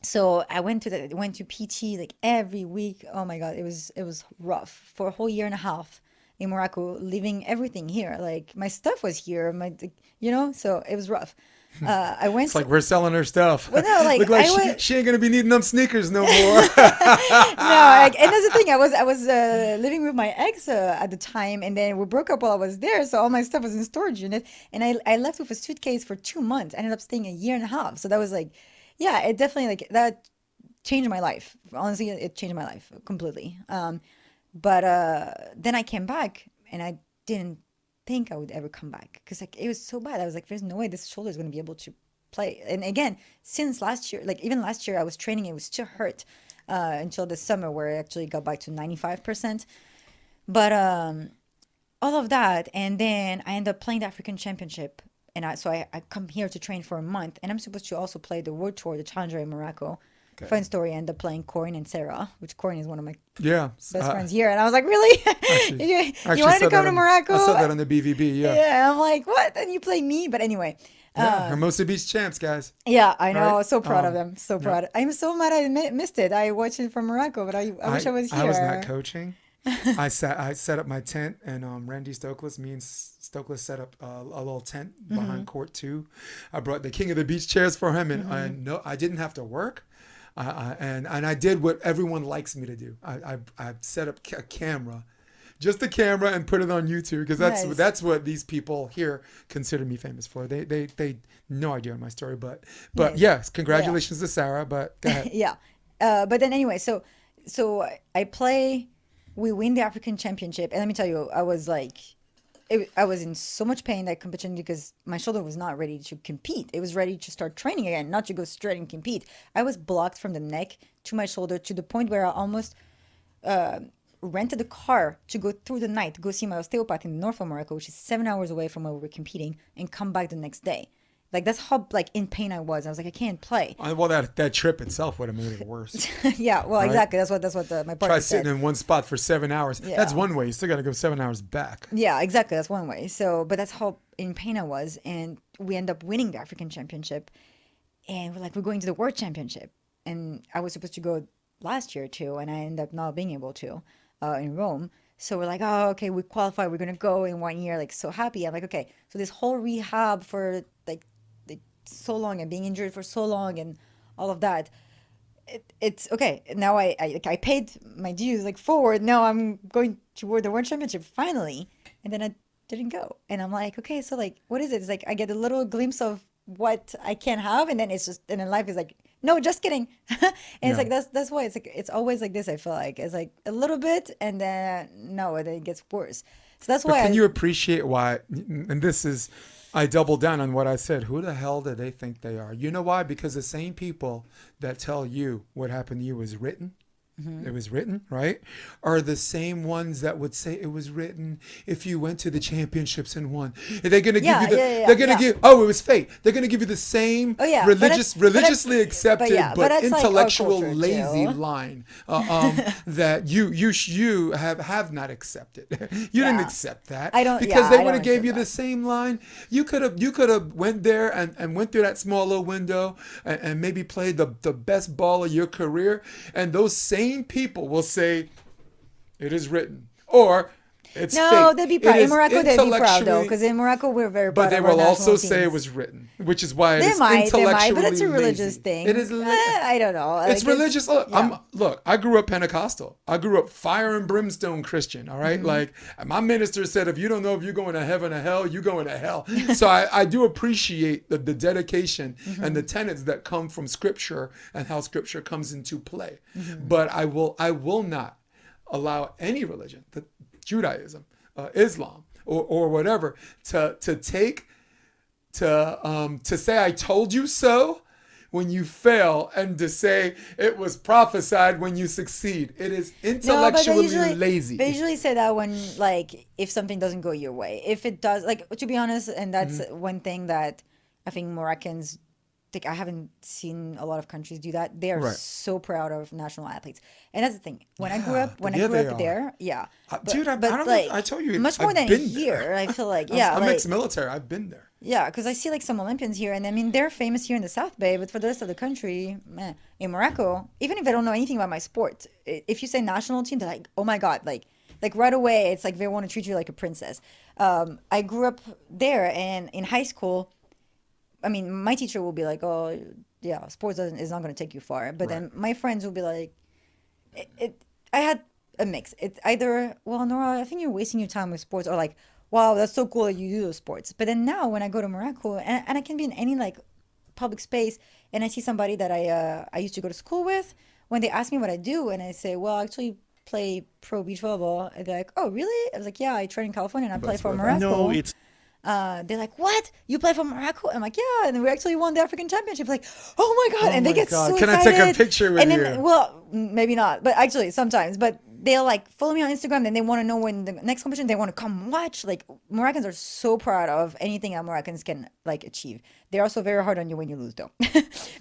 So I went to PT like every week. Oh my God, it was rough for a whole year and a half in Morocco, leaving everything here. Like my stuff was here, so it was rough. I went. It's like we're selling her stuff. Well, no, like, look like she ain't gonna be needing them sneakers no more. No, and that's the thing. I was living with my ex at the time, and then we broke up while I was there. So all my stuff was in storage unit, and I left with a suitcase for 2 months. I ended up staying a year and a half. So that was like, yeah, it definitely like that changed my life. Honestly, it changed my life completely. But then I came back, and I didn't think I would ever come back because like it was so bad. I was like, there's no way this shoulder is going to be able to play. And again, since last year, like even last year I was training, it was still hurt until the summer where I actually got back to 95%. But all of that, and then I ended up playing the African Championship, and I come here to train for a month, and I'm supposed to also play the World Tour, the Challenger in Morocco. Okay. Fun story, I ended up playing Corinne and Sarah, which Corinne is one of my best friends here. And I was like, really? you wanted to come to Morocco? I saw that on the BVB, yeah. Yeah, I'm like, what? Then you play me? But anyway. Hermosa Beach champs, guys. Yeah, I know. Right? So proud of them. So proud. Yeah. I'm so mad I missed it. I watched it from Morocco, but I wish I was here. I was not coaching. I set up my tent, and Randy Stokely, me and Stokely set up a little tent behind court 2. I brought the King of the Beach chairs for him, and no, I didn't have to work. And I did what everyone likes me to do. I set up a camera, just a camera, and put it on YouTube because that's what these people here consider me famous for. They no idea my story, but yes, congratulations to Sarah. But go ahead. Yeah, but then anyway, so I play. We win the African Championship, and let me tell you, I was like. I was in so much pain that competition because my shoulder was not ready to compete. It was ready to start training again, not to go straight and compete. I was blocked from the neck to my shoulder to the point where I almost rented a car to go through the night to go see my osteopath in the north of Morocco, which is 7 hours away from where we were competing, and come back the next day. Like that's how like in pain I was. I was like, I can't play. Well, that trip itself would have made it worse. Yeah, well, right? Exactly. That's what my partner Try said. sitting in one spot for 7 hours. Yeah. That's one way. You still got to go 7 hours back. Yeah, exactly. That's one way. So, but that's how in pain I was, and we end up winning the African Championship, and we're going to the World Championship, and I was supposed to go last year too, and I ended up not being able to in Rome. So we're like, oh, okay, we qualify. We're gonna go in 1 year. Like so happy. I'm like, okay. So this whole rehab for like so long and being injured for so long and all of that, it's okay. Now I paid my dues like forward. Now I'm going toward the World Championship finally, and then I didn't go. And I'm like, okay, so like, what is it? It's like I get a little glimpse of what I can have, and then and then life is like, no, just kidding. And it's like that's why it's like it's always like this. I feel like it's like a little bit, and then no, and then it gets worse. So that's why. Can you appreciate why? And this is. I double down on what I said. Who the hell do they think they are? You know why? Because the same people that tell you what happened to you is written it was written, right, are the same ones that would say it was written if you went to the championships and won. They're going to give you they're going to give, it was fate. They're going to give you the same religiously accepted but intellectual like lazy line that you have not accepted. You didn't accept that. Because they would have gave you the same line. You could have went there and went through that small little window and maybe played the best ball of your career, and those same people will say it is written or it's fake. They'd be proud. In Morocco, they'd be proud though, because in Morocco we're very proud. But they will also say it was written, which is why it's intellectually lazy. But it's a religious thing. It is. I don't know. It's religious. Look, I grew up Pentecostal. I grew up fire and brimstone Christian. All right, like my minister said, if you don't know if you're going to heaven or hell, you're going to hell. So I do appreciate the dedication and the tenets that come from Scripture and how Scripture comes into play. But I will not allow any religion, Judaism, Islam, or whatever, to say I told you so when you fail, and to say it was prophesied when you succeed. It is intellectually lazy. They usually say that when, like, if something doesn't go your way. If it does, like, to be honest, and that's one thing that I think Moroccans, I haven't seen a lot of countries do that. They are so proud of national athletes, and that's the thing. When I grew up there, dude, I told you, much more than here. I feel like, I'm ex-military. I've been there. Yeah, because I see like some Olympians here, and I mean they're famous here in the South Bay, but for the rest of the country, in Morocco, even if they don't know anything about my sport, if you say national team, they're like, oh my god, like right away, it's like they want to treat you like a princess. I grew up there, and in high school, I mean, my teacher will be like, oh, yeah, sports is not going to take you far. But then my friends will be like, I had a mix. It's either, well, Nora, I think you're wasting your time with sports, or like, wow, that's so cool that you do those sports. But then now when I go to Morocco, and I can be in any like public space, and I see somebody that I used to go to school with, when they ask me what I do, and I say, well, I actually play pro beach volleyball, and they're like, oh, really? I was like, yeah, I train in California, and I play for Morocco. No, it's... they're like, what? You play for Morocco? I'm like, yeah. And we actually won the African Championship. Like, oh my God. And they get so excited. Can I take a picture with you? Well, maybe not. But actually, sometimes. But they'll like follow me on Instagram. Then they want to know when the next competition, they want to come watch. Like, Moroccans are so proud of anything that Moroccans can like achieve. They're also very hard on you when you lose, though.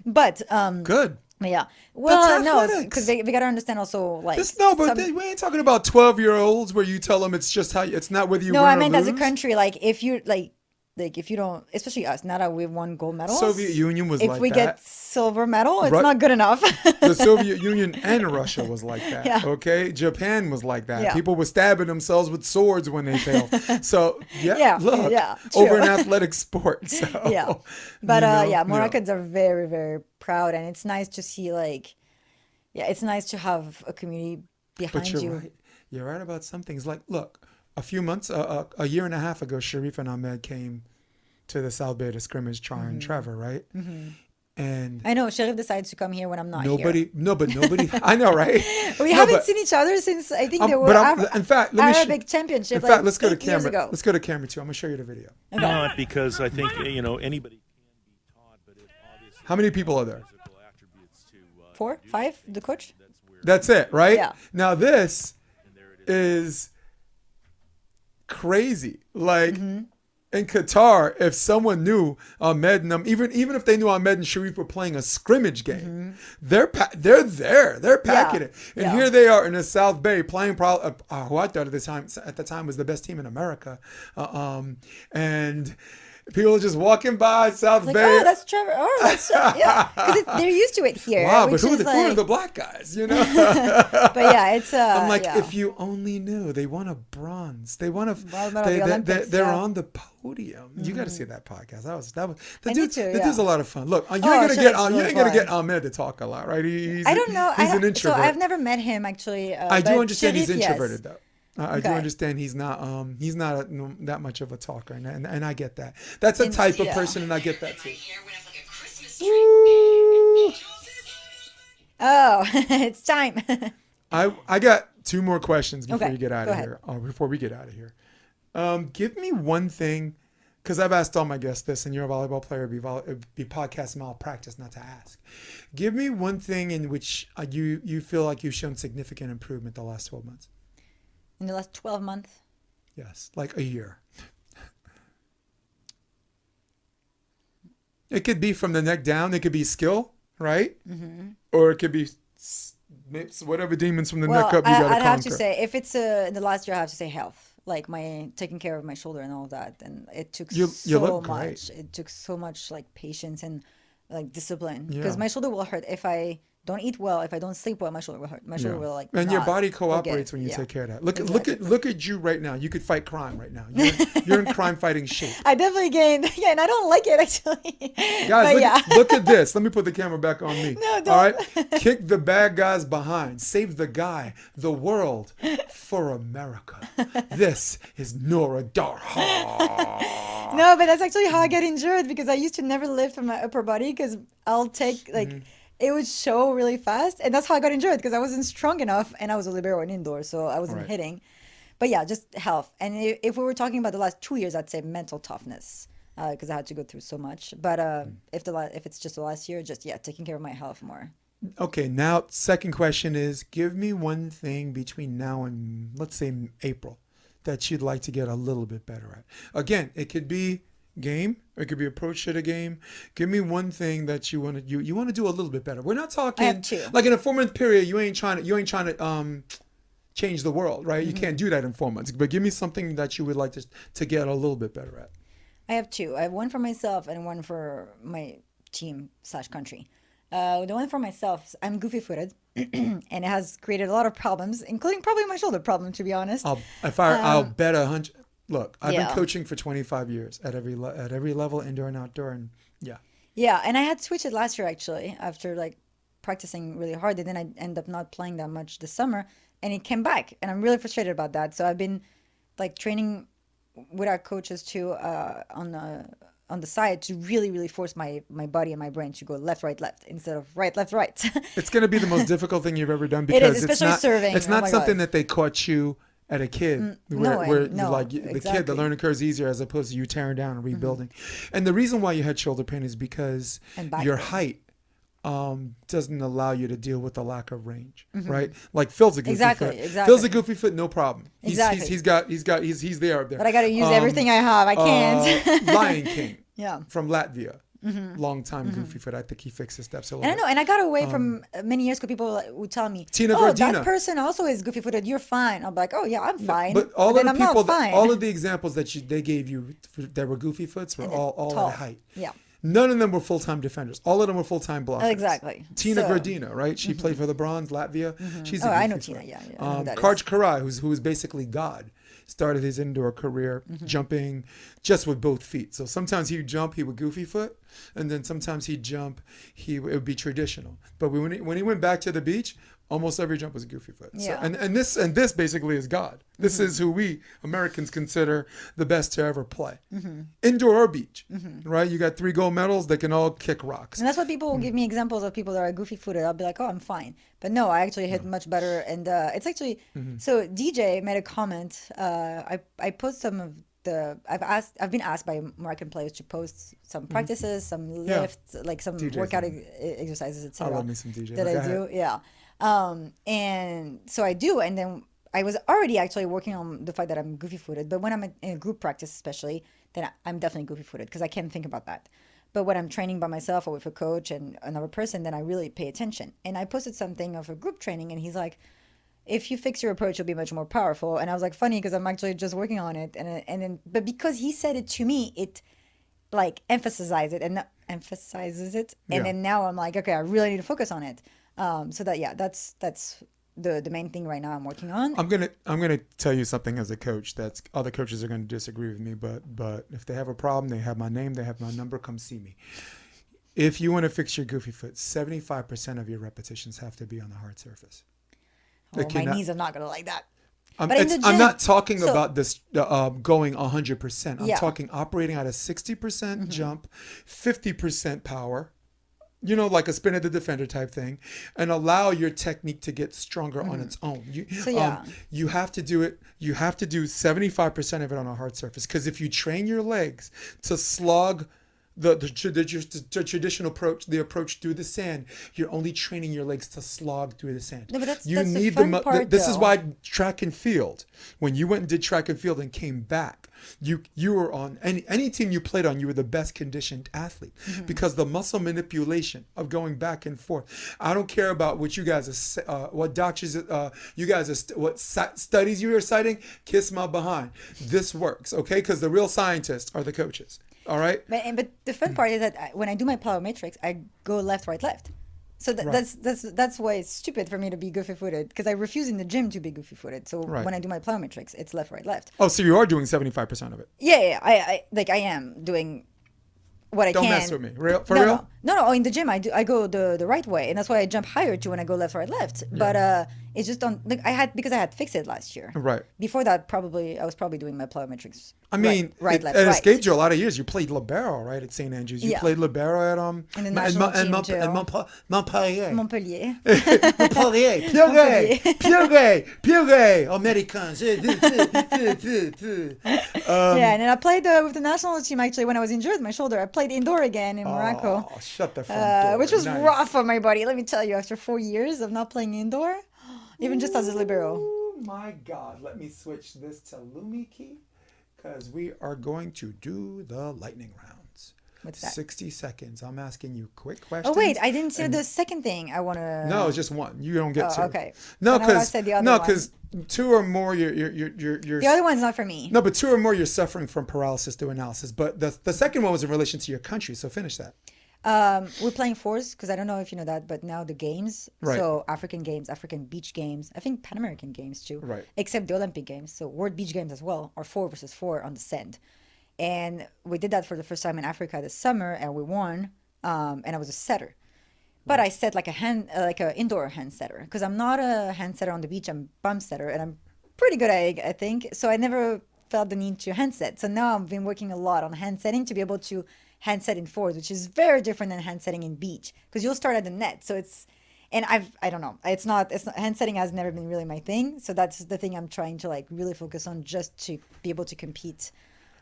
But good. Yeah. Well, no, because they got to understand also, like... we ain't talking about 12-year-olds where you tell them it's just how... It's not whether you win or lose. No, I meant as a country, like, if you... Like if you don't, especially us, now that we've won gold medals. Soviet Union was like that. If we get silver medal, it's not good enough. The Soviet Union and Russia was like that. Yeah. Okay, Japan was like that. Yeah. People were stabbing themselves with swords when they failed. So look, over an athletic sport. So, but Moroccans are very, very proud, and it's nice to see it's nice to have a community behind you. Right. You're right about some things. Like, look. A few months, a year and a half ago, Sharif and Ahmed came to the South Bay to scrimmage trying Trevor, right? And I know Sharif decides to come here when I'm not here. But nobody. I know, right? We haven't seen each other since I think there were Arabic Championship. In fact, let's go to camera. Let's go to camera 2. I'm gonna show you the video. Okay. Not because I think anybody can be taught, but if obviously. How many people are there? 4, 5. The coach. That's it, right? Yeah. Now this is crazy. Like in Qatar, if someone knew Ahmed and even if they knew Ahmed and Sharif were playing a scrimmage game, they're there, they're packing it, and here they are in the South Bay playing who I thought at the time was the best team in America, and people are just walking by South Bay. Oh, that's Trevor. Oh, that's because they're used to it here. Wow, but who are the black guys? You know. But yeah, it's. I'm like, if you only knew, they won a bronze. They won a. They're on the podium. You got to see that podcast. That was. The dude's a lot of fun. Look, you ain't gonna get Ahmed to talk a lot, right? I don't know. He's an introvert. So I've never met him actually. I do understand he's introverted though. I do understand he's not that much of a talker, and I get that. That's a type of person, and I get that too. Oh, it's time. I got 2 more questions before you get out of here. Before we get out of here, give me one thing because I've asked all my guests this, and you're a volleyball player, it'd be podcast malpractice not to ask. Give me one thing in which you feel like you've shown significant improvement the last 12 months. In the last 12 months? Yes, like a year. It could be from the neck down. It could be skill, right? Mm-hmm. Or it could be whatever demons from the neck up you got to conquer. I'd have to say, if it's in the last year, I have to say health. Like my taking care of my shoulder and all that. And it took so much. It took so much like patience and like discipline. Because my shoulder will hurt if I don't eat well, if I don't sleep well, my shoulder will hurt. My shoulder will like. And your body cooperates when you take care of that. Look at you right now. You could fight crime right now. You're in crime fighting shape. I definitely gained. Yeah, and I don't like it actually. Guys, look at this. Let me put the camera back on me. No, don't. All right, kick the bad guys behind. Save the guy, the world, for America. This is Nora Darrhar. No, but that's actually how I get injured because I used to never lift from my upper body because I'll take like. Mm-hmm. It would show really fast, and that's how I got injured because I wasn't strong enough, and I was a libero and indoor, so I wasn't hitting. But yeah, just health. And if we were talking about the last 2 years, I'd say mental toughness because I had to go through so much. But if it's just the last year, just taking care of my health more. Okay, now second question is: give me one thing between now and let's say April that you'd like to get a little bit better at. Again, it could be game, or it could be approach to the game. Give me one thing that you want to do a little bit better. We're not talking I have two. Like in a 4-month period. You ain't trying to change the world, right? Mm-hmm. You can't do that in 4 months. But give me something that you would like to get a little bit better at. I have two. I have one for myself and one for my team / country. The one for myself, I'm goofy footed, and it has created a lot of problems, including probably my shoulder problem, to be honest. I'll bet 100. Look, I've been coaching for 25 years at every level, indoor and outdoor, and Yeah, and I had switched it last year actually after like practicing really hard, and then I ended up not playing that much this summer, and it came back, and I'm really frustrated about that. So I've been like training with our coaches too on the side to really force my body and my brain to go left instead of right left. It's going to be the most difficult thing you've ever done because especially serving. It's not something that they caught you at a kid where exactly. The kid, the learning curve is easier as opposed to you tearing down and rebuilding. Mm-hmm. And the reason why you had shoulder pain is because your height doesn't allow you to deal with the lack of range, right? Like Phil's a goofy foot. Exactly. Phil's a goofy foot, no problem. He's Exactly. He's there up there. But I got to use everything I have. I can't. Lion King. Yeah. From Latvia. Long time goofy foot. I think he fixed his steps a little bit. And I know, and I got away from many years because people would tell me, Gardina. That person also is goofy footed. You're fine. I'm like, oh yeah, I'm fine. But all of the examples that they gave you that were goofy foots were all tall. at height. Yeah. None of them were full-time defenders. All of them were full-time blockers. Exactly. Tina Gardina, right? She played for the Bronze, Latvia. She's a goofy I know foot. Tina. Yeah. Karj Karai, who was basically God, started his indoor career jumping just with both feet. So sometimes he would jump, he would goofy foot, and then sometimes he'd jump, it would be traditional. But when he went back to the beach, almost every jump was a goofy foot. Yeah. So, and this basically is God. This is who we Americans consider the best to ever play. Indoor or beach, right? You got 3 gold medals that can all kick rocks. And that's what people will give me examples of people that are goofy footed. I'll be like, oh, I'm fine. But no, I actually hit much better. And it's actually, so DJ made a comment. I post some of I've been asked by Moroccan players to post some practices, some lifts, like some DJs, workout exercises, etc. I love me some DJ. That I do, yeah. And so I do, and then I was already actually working on the fact that I'm goofy footed. But when I'm in a group practice, especially, then I'm definitely goofy footed because I can't think about that. But when I'm training by myself or with a coach and another person, then I really pay attention. And I posted something of a group training, and he's like, if you fix your approach, you'll be much more powerful. And I was like, funny, because I'm actually just working on it. And then, but because he said it to me, it like emphasizes it. And then now I'm like, okay, I really need to focus on it. So that's the main thing right now I'm working on. I'm gonna tell you something as a coach that's other coaches are gonna disagree with me, but if they have a problem, they have my name, they have my number, come see me. If you want to fix your goofy foot, 75% of your repetitions have to be on the hard surface. My knees are not gonna like that. I'm not talking about this going 100%. I'm talking operating at a 60% jump, 50% power. like a spin of the defender type thing, and allow your technique to get stronger on its own. You have to do it. You have to do 75% of it on a hard surface, because if you train your legs to slog the traditional approach, the approach through the sand, you're only training your legs to slog through the sand. No, but that's the fun part, This is though. why track and field, when you went and did track and field and came back, you were on any team you played on, you were the best conditioned athlete, because the muscle manipulation of going back and forth. I don't care about what you guys are, what doctors, you guys are, what studies you are citing. Kiss my behind. This works, okay? Because the real scientists are the coaches. All right. But the fun part is that when I do my plyometrics, I go left, right, left. So that's why it's stupid for me to be goofy-footed, because I refuse in the gym to be goofy-footed. So when I do my plyometrics, it's left, right, left. Oh, so you are doing 75% of it? Yeah. I am doing what I can. Don't mess with me. Real? No. In the gym, I go the right way, and that's why I jump higher too when I go left, right, left. Yeah. But it's just because I had fixed it last year. Right. Before that, I was probably doing my plyometrics. I mean, right, left, it right. escaped you a lot of years. You played Libero, right, at St. Andrews. You played Libero at in the national team Montpellier. Montpellier. Pure Americans. Yeah, and then I played with the national team actually when I was injured with my shoulder. I played indoor again in Morocco. Oh, shut the front door. Which was rough on my body. Let me tell you, after 4 years of not playing indoor, even just as a libero. Oh my God. Let me switch this to Lumi key, because we are going to do the lightning rounds. What's that? 60 seconds. I'm asking you quick questions. Oh, wait. I didn't say the second thing I want to... No, it's just one. You don't get two. Okay. No, because two or more, you're the other one's not for me. No, but two or more, you're suffering from paralysis through analysis. But the second one was in relation to your country, so finish that. We're playing fours, because I don't know if you know that, but now the games, so African games, African beach games, I think Pan American games too, except the Olympic games, so World Beach Games as well, are 4 versus 4 on the sand. And we did that for the first time in Africa this summer, and we won, and I was a setter. But I set like an indoor hand setter, because I'm not a hand setter on the beach, I'm bum setter, and I'm pretty good at it, I think. So I never felt the need to hand set. So now I've been working a lot on hand setting to be able to hand set in fours, which is very different than hand setting in beach, because you'll start at the net. So I don't know. It's not hand setting has never been really my thing. So that's the thing I'm trying to like really focus on, just to be able to compete.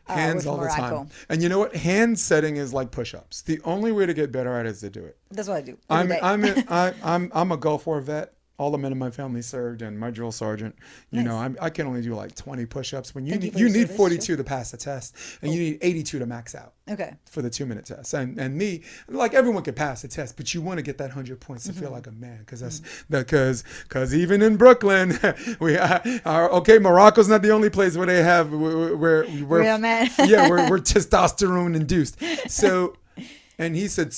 Hands with all Morocco. the time. And you know what? Hand setting is like push-ups. The only way to get better at it is to do it. That's what I do. I'm a Gulf War vet. All the men in my family served, and my drill sergeant. You know, I can only do like 20 push-ups. When you need 42 to pass the test, and you need 82 to max out. Okay. For the 2-minute test, and me, like everyone could pass the test, but you want to get that 100 points to feel like a man, because even in Brooklyn, Morocco's not the only place where they have where real man. we're testosterone induced. So. And he said,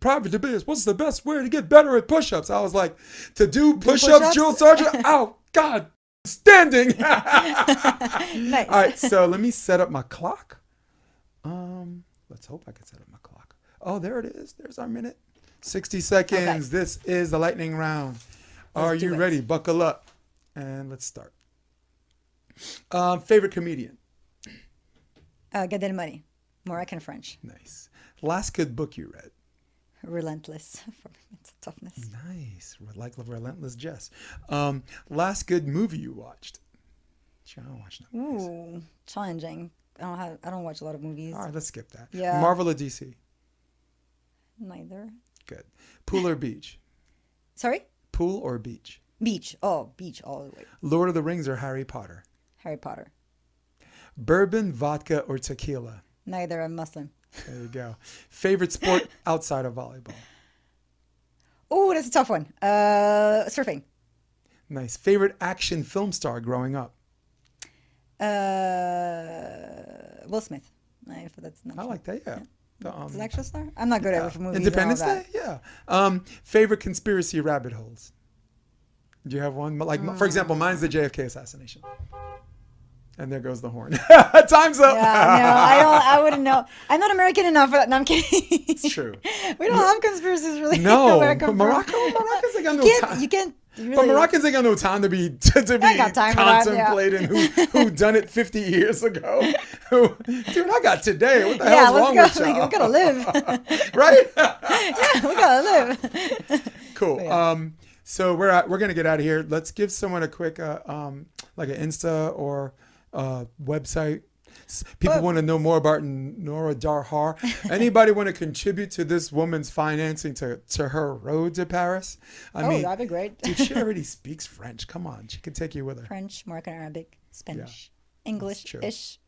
private debate, what's the best way to get better at push-ups? I was like, to do push-ups, drill sergeant? Oh, God, standing. Nice. All right, so let me set up my clock. Let's hope I can set up my clock. Oh, there it is. There's our minute. 60 seconds. Okay. This is the lightning round. Are you ready? Buckle up. And let's start. Favorite comedian? Gad Elmaleh. Moroccan French. Nice. Last good book you read? Relentless for mental toughness. Nice. Like Relentless Jess. Last good movie you watched? I don't watch no movies. Ooh, challenging. I don't watch a lot of movies. All right, let's skip that. Yeah. Marvel or DC? Neither. Good. Pool or beach? Sorry? Pool or beach? Beach. Oh, beach all the way. Lord of the Rings or Harry Potter? Harry Potter. Bourbon, vodka, or tequila? Neither. I'm Muslim. There you go. Favorite sport outside of volleyball? Oh, that's a tough one. Surfing. Nice. Favorite action film star growing up? Will Smith. That's not I like that, yeah. Is it an action star? I'm not good at movies. Independence Day? Yeah. Favorite conspiracy rabbit holes? Do you have one? Like, for example, mine's the JFK assassination. And there goes the horn. Time's up. Yeah, no, I wouldn't know. I'm not American enough for that. No, I'm kidding. It's true. We don't have conspiracies really. No, Morocco's like you can't But Moroccans ain't got no time to be got time for that, yeah. contemplating who done it 50 years ago. Dude, I got today. What the hell's wrong with y'all? Like, we gotta live. Right? Yeah, we gotta live. Cool. Yeah. So we're gonna get out of here. Let's give someone a quick like an Insta or website. People want to know more about Nora Darrhar. Anybody want to contribute to this woman's financing to her road to Paris? I mean, that'd be great. Dude, she already speaks French. Come on, she could take you with her. French, Moroccan, Arabic, Spanish, Yeah, English-ish.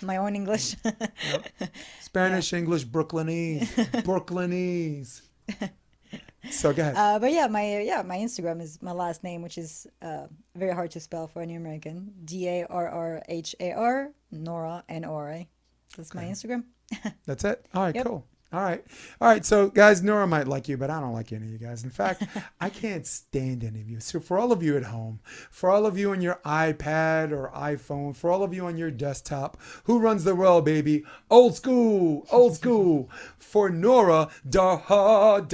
My own English. Yep. Spanish, English, Brooklynese. So go ahead. But my Instagram is my last name, which is very hard to spell for any American. Darrhar, Nora, Nora. That's my Instagram. That's it. All right, Yep. cool. All right. So guys, Nora might like you, but I don't like any of you guys. In fact, I can't stand any of you. So for all of you at home, for all of you on your iPad or iPhone, for all of you on your desktop, who runs the world, baby? Old school. For Nora Darrhar.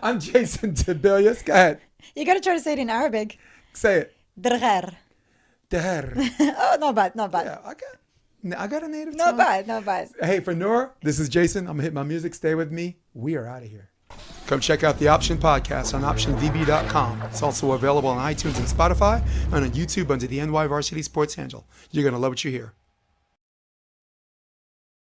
I'm Jason Tibelius. Go ahead. You gotta try to say it in Arabic. Say it. Darrhar. Oh, not bad. Yeah, I got a native tongue. Not bad. Hey, for Nora, this is Jason. I'm going to hit my music. Stay with me. We are out of here. Come check out the Option Podcast on OptionVB.com. It's also available on iTunes and Spotify and on YouTube under the NY Varsity Sports handle. You're going to love what you hear.